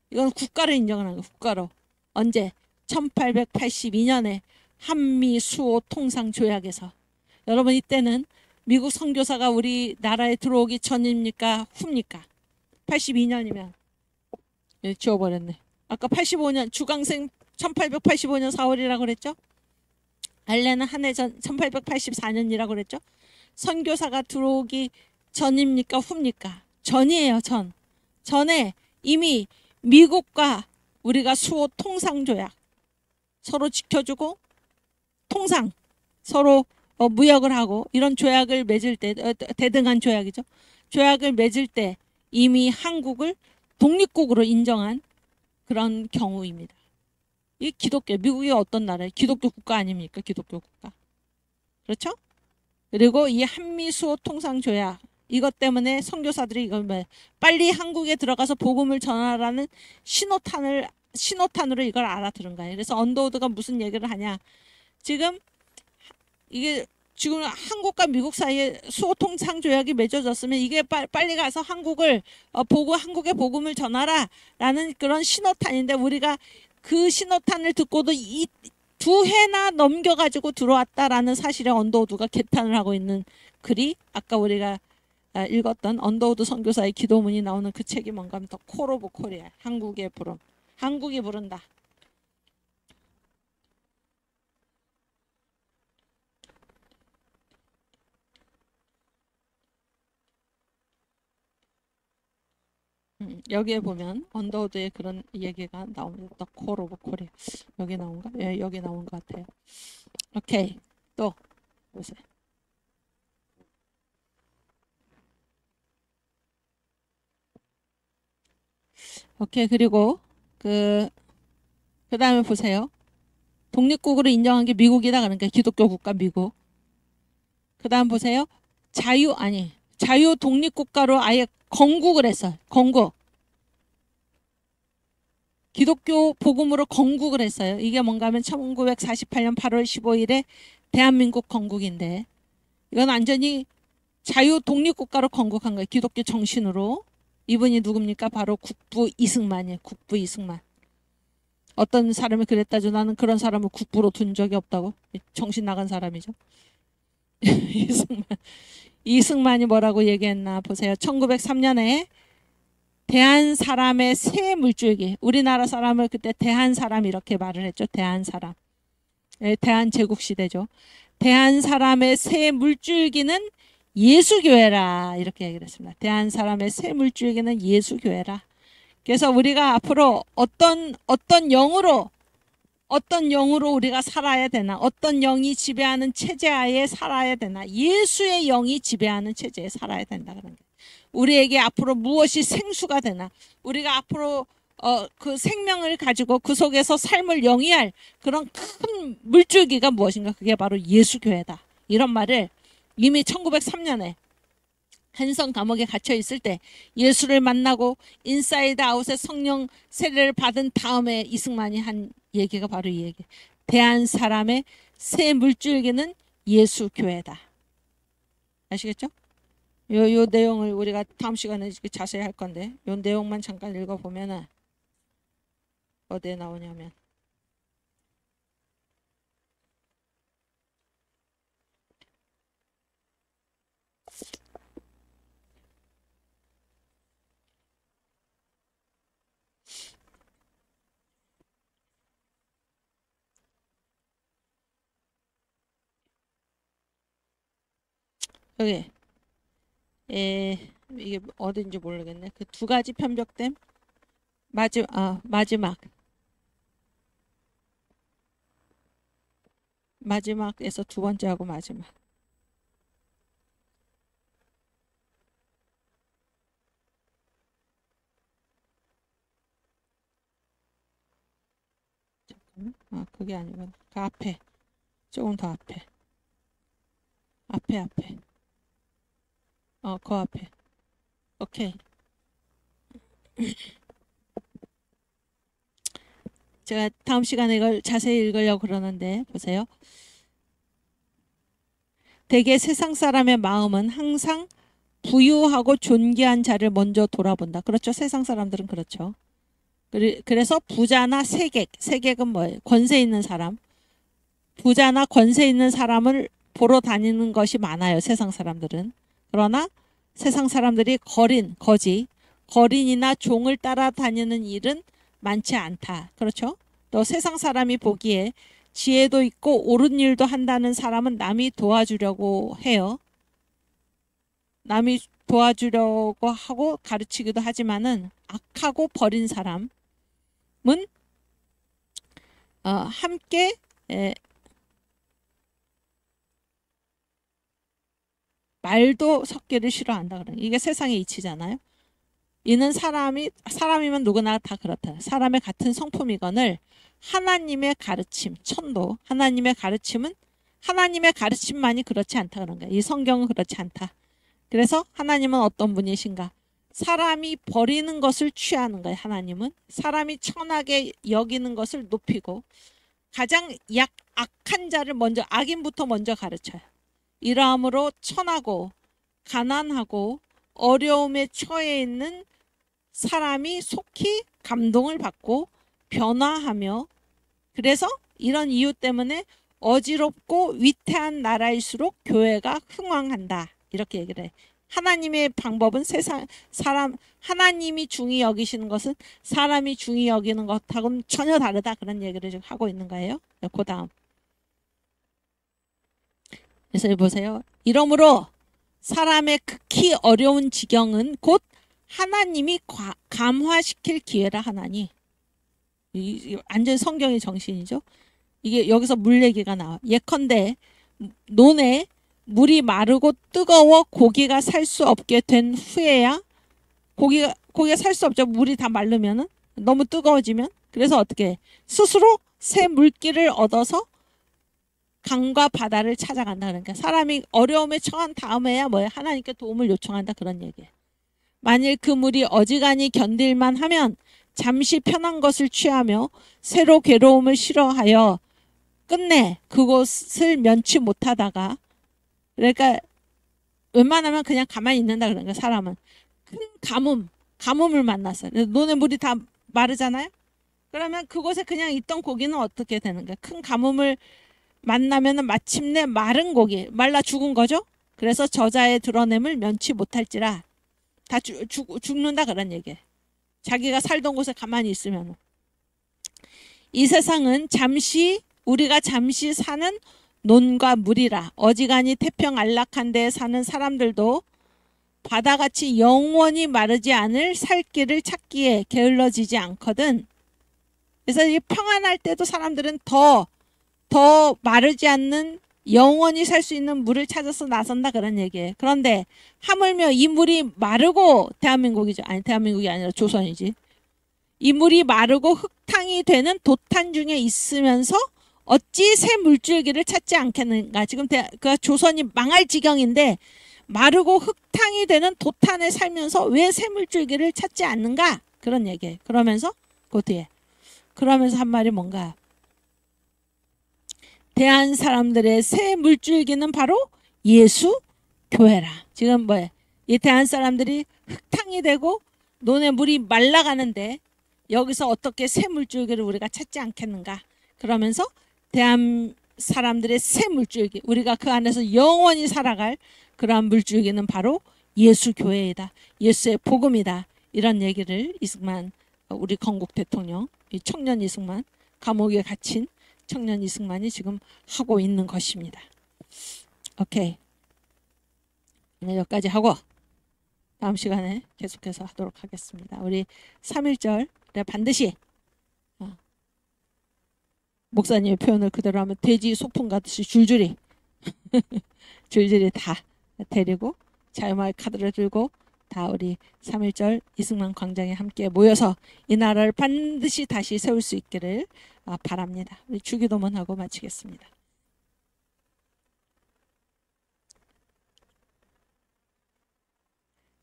이건 국가를 인정을 한 거예요. 국가로. 언제? 1882년에 한미수호 통상조약에서. 여러분, 이때는 미국 선교사가 우리나라에 들어오기 전입니까? 후입니까? 82년이면 지워버렸네. 아까 85년 주강생 1885년 4월이라고 그랬죠? 알레는 한 해 전 1884년이라고 그랬죠? 선교사가 들어오기 전입니까? 후입니까? 전이에요. 전에 이미 미국과 우리가 수호 통상조약 서로 지켜주고 통상 서로 무역을 하고 이런 조약을 맺을 때, 대등한 조약이죠. 조약을 맺을 때 이미 한국을 독립국으로 인정한 그런 경우입니다. 이 기독교, 미국이 어떤 나라예요? 기독교 국가 아닙니까? 기독교 국가. 그렇죠? 그리고 이 한미수호 통상조약, 이것 때문에 선교사들이 이걸 빨리 한국에 들어가서 복음을 전하라는 신호탄으로 이걸 알아들은 거예요. 그래서 언더우드가 무슨 얘기를 하냐? 지금 한국과 미국 사이에 수호통상조약이 맺어졌으면 이게 빨리 가서 한국의 복음을 전하라라는 그런 신호탄인데, 우리가 그 신호탄을 듣고도 이 2해나 넘겨가지고 들어왔다라는 사실에 언더우드가 개탄을 하고 있는 글이, 아까 우리가 읽었던 언더우드 선교사의 기도문이 나오는 그 책이 뭔가 하면 더 콜 오브 코리아, 한국의 부름, 한국이 부른다. 여기에 보면 언더우드의 그런 얘기가 나옵니다. The Call of Korea. 여기 나온가? 예, 여기 나온 것 같아요. 오케이. 또 보세요. 오케이. 그리고 그 다음에 보세요. 독립국으로 인정한 게 미국이다. 그러니까 기독교 국가 미국. 그 다음 보세요. 자유 독립국가로 아예 건국을 했어요. 건국. 기독교 복음으로 건국을 했어요. 이게 뭔가 하면 1948년 8월 15일에 대한민국 건국인데, 이건 완전히 자유 독립국가로 건국한 거예요. 기독교 정신으로. 이분이 누굽니까? 바로 국부 이승만이에요. 국부 이승만. 어떤 사람이 그랬다죠. 나는 그런 사람을 국부로 둔 적이 없다고. 정신 나간 사람이죠. 이승만이 뭐라고 얘기했나 보세요. 1903년에 대한 사람의 새 물줄기. 우리나라 사람을 그때 대한 사람 이렇게 말을 했죠. 대한 사람. 대한 제국 시대죠. 대한 사람의 새 물줄기는 예수교회라 이렇게 얘기를 했습니다. 대한 사람의 새 물줄기는 예수교회라. 그래서 우리가 앞으로 어떤 영으로 우리가 살아야 되나, 어떤 영이 지배하는 체제하에 살아야 되나, 예수의 영이 지배하는 체제에 살아야 된다 그런 게. 우리에게 앞으로 무엇이 생수가 되나, 우리가 앞으로 그 생명을 가지고 그 속에서 삶을 영위할 그런 큰 물줄기가 무엇인가, 그게 바로 예수교회다. 이런 말을 이미 1903년에 한성 감옥에 갇혀 있을 때 예수를 만나고 인사이드 아웃의 성령 세례를 받은 다음에 이승만이 한 얘기가 바로 이 얘기. 대한 사람의 새 물줄기는 예수교회다. 아시겠죠? 요 내용을 우리가 다음 시간에 자세히 할 건데, 요 내용만 잠깐 읽어보면은 어디에 나오냐면, 여기 이게 어딘지 모르겠네. 그 두 가지 편벽됨 마지막에서 두 번째하고 마지막. 잠깐만. 그게 아니고 그 앞에, 조금 더 앞에. 그 앞에. 오케이. 제가 다음 시간에 이걸 자세히 읽으려고 그러는데 보세요. 대개 세상 사람의 마음은 항상 부유하고 존귀한 자를 먼저 돌아본다. 그렇죠? 세상 사람들은 그렇죠. 그래서 부자나 세객은 뭐예요? 권세 있는 사람. 부자나 권세 있는 사람을 보러 다니는 것이 많아요. 세상 사람들은. 그러나 세상 사람들이 거린이나 종을 따라다니는 일은 많지 않다. 그렇죠? 또 세상 사람이 보기에 지혜도 있고 옳은 일도 한다는 사람은 남이 도와주려고 해요. 남이 도와주려고 하고 가르치기도 하지만은 악하고 버린 사람은 함께 말도 섞기를 싫어한다. 그래. 이게 세상의 이치잖아요. 이는 사람이면 누구나 다 그렇다. 사람의 같은 성품이건을 하나님의 가르침, 천도, 하나님의 가르침은 하나님의 가르침만이 그렇지 않다 그런 거야. 이 성경은 그렇지 않다. 그래서 하나님은 어떤 분이신가? 사람이 버리는 것을 취하는 거예요. 하나님은 사람이 천하게 여기는 것을 높이고 가장 악한 자를 먼저, 악인부터 먼저 가르쳐요. 이러함으로 천하고 가난하고 어려움에 처해 있는 사람이 속히 감동을 받고 변화하며, 그래서 이런 이유 때문에 어지럽고 위태한 나라일수록 교회가 흥왕한다. 이렇게 얘기를 해. 하나님의 방법은 하나님이 중히 여기시는 것은 사람이 중히 여기는 것하고는 전혀 다르다. 그런 얘기를 지금 하고 있는 거예요. 그 다음. 그래서 보세요. 이러므로 사람의 극히 어려운 지경은 곧 하나님이 감화시킬 기회라 하나니. 완전 성경의 정신이죠. 이게 여기서 물 얘기가 나와. 예컨대 논에 물이 마르고 뜨거워 고기가 살 수 없게 된 후에야, 고기가 살 수 없죠. 물이 다 마르면은, 너무 뜨거워지면. 그래서 어떻게 해? 스스로 새 물기를 얻어서 강과 바다를 찾아간다. 그러니까 사람이 어려움에 처한 다음에야 뭐야? 하나님께 도움을 요청한다. 그런 얘기예요. 만일 그 물이 어지간히 견딜만 하면 잠시 편한 것을 취하며 새로 괴로움을 싫어하여 끝내 그곳을 면치 못하다가, 그러니까 웬만하면 그냥 가만히 있는다 그런 거야. 사람은 큰 가뭄을 만났어요. 논의 물이 다 마르잖아요. 그러면 그곳에 그냥 있던 고기는 어떻게 되는 거야? 큰 가뭄을 만나면은 마침내 마른 고기, 말라 죽은 거죠. 그래서 저자의 드러냄을 면치 못할지라 다 죽는다 그런 얘기예요. 자기가 살던 곳에 가만히 있으면. 이 세상은 우리가 잠시 사는 논과 물이라. 어지간히 태평 안락한 데에 사는 사람들도 바다같이 영원히 마르지 않을 살 길을 찾기에 게을러지지 않거든. 그래서 이 평안할 때도 사람들은 더 마르지 않는 영원히 살 수 있는 물을 찾아서 나선다 그런 얘기예요. 그런데 하물며 이 물이 마르고 대한민국이 아니라 조선이지. 이 물이 마르고 흙탕이 되는 도탄 중에 있으면서 어찌 새 물줄기를 찾지 않겠는가. 지금 그 조선이 망할 지경인데 마르고 흙탕이 되는 도탄에 살면서 왜 새 물줄기를 찾지 않는가. 그런 얘기예요. 그러면서 그 뒤에 그러면서 한 말이 뭔가. 대한 사람들의 새 물줄기는 바로 예수 교회라. 지금 뭐예요? 이 대한 사람들이 흙탕이 되고 논의 물이 말라가는데 여기서 어떻게 새 물줄기를 우리가 찾지 않겠는가. 그러면서 대한 사람들의 새 물줄기, 우리가 그 안에서 영원히 살아갈 그러한 물줄기는 바로 예수 교회이다. 예수의 복음이다. 이런 얘기를 이승만, 우리 건국 대통령, 이 청년 이승만, 감옥에 갇힌 청년 이승만이 지금 하고 있는 것입니다. 오케이. 여기까지 하고 다음 시간에 계속해서 하도록 하겠습니다. 우리 3.1절에 반드시 목사님의 표현을 그대로 하면 돼지 소풍 가듯이 줄줄이 다 데리고 자유마을 카드를 들고 다 우리 3.1절 이승만 광장에 함께 모여서 이 나라를 반드시 다시 세울 수 있기를 바랍니다. 우리 주기도문 하고 마치겠습니다.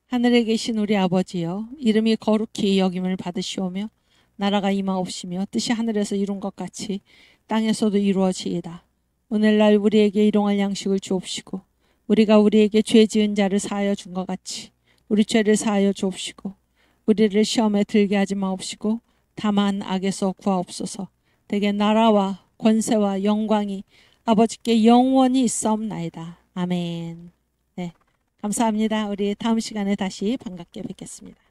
하늘에 계신 우리 아버지여, 이름이 거룩히 여김을 받으시오며 나라가 임하옵시며 뜻이 하늘에서 이룬 것 같이 땅에서도 이루어지이다. 오늘날 우리에게 일용할 양식을 주옵시고 우리가 우리에게 죄 지은 자를 사하여 준 것 같이 우리 죄를 사하여 주옵시고 우리를 시험에 들게 하지 마옵시고 다만 악에서 구하옵소서. 대개 나라와 권세와 영광이 아버지께 영원히 있사옵나이다. 아멘. 네, 감사합니다. 우리 다음 시간에 다시 반갑게 뵙겠습니다.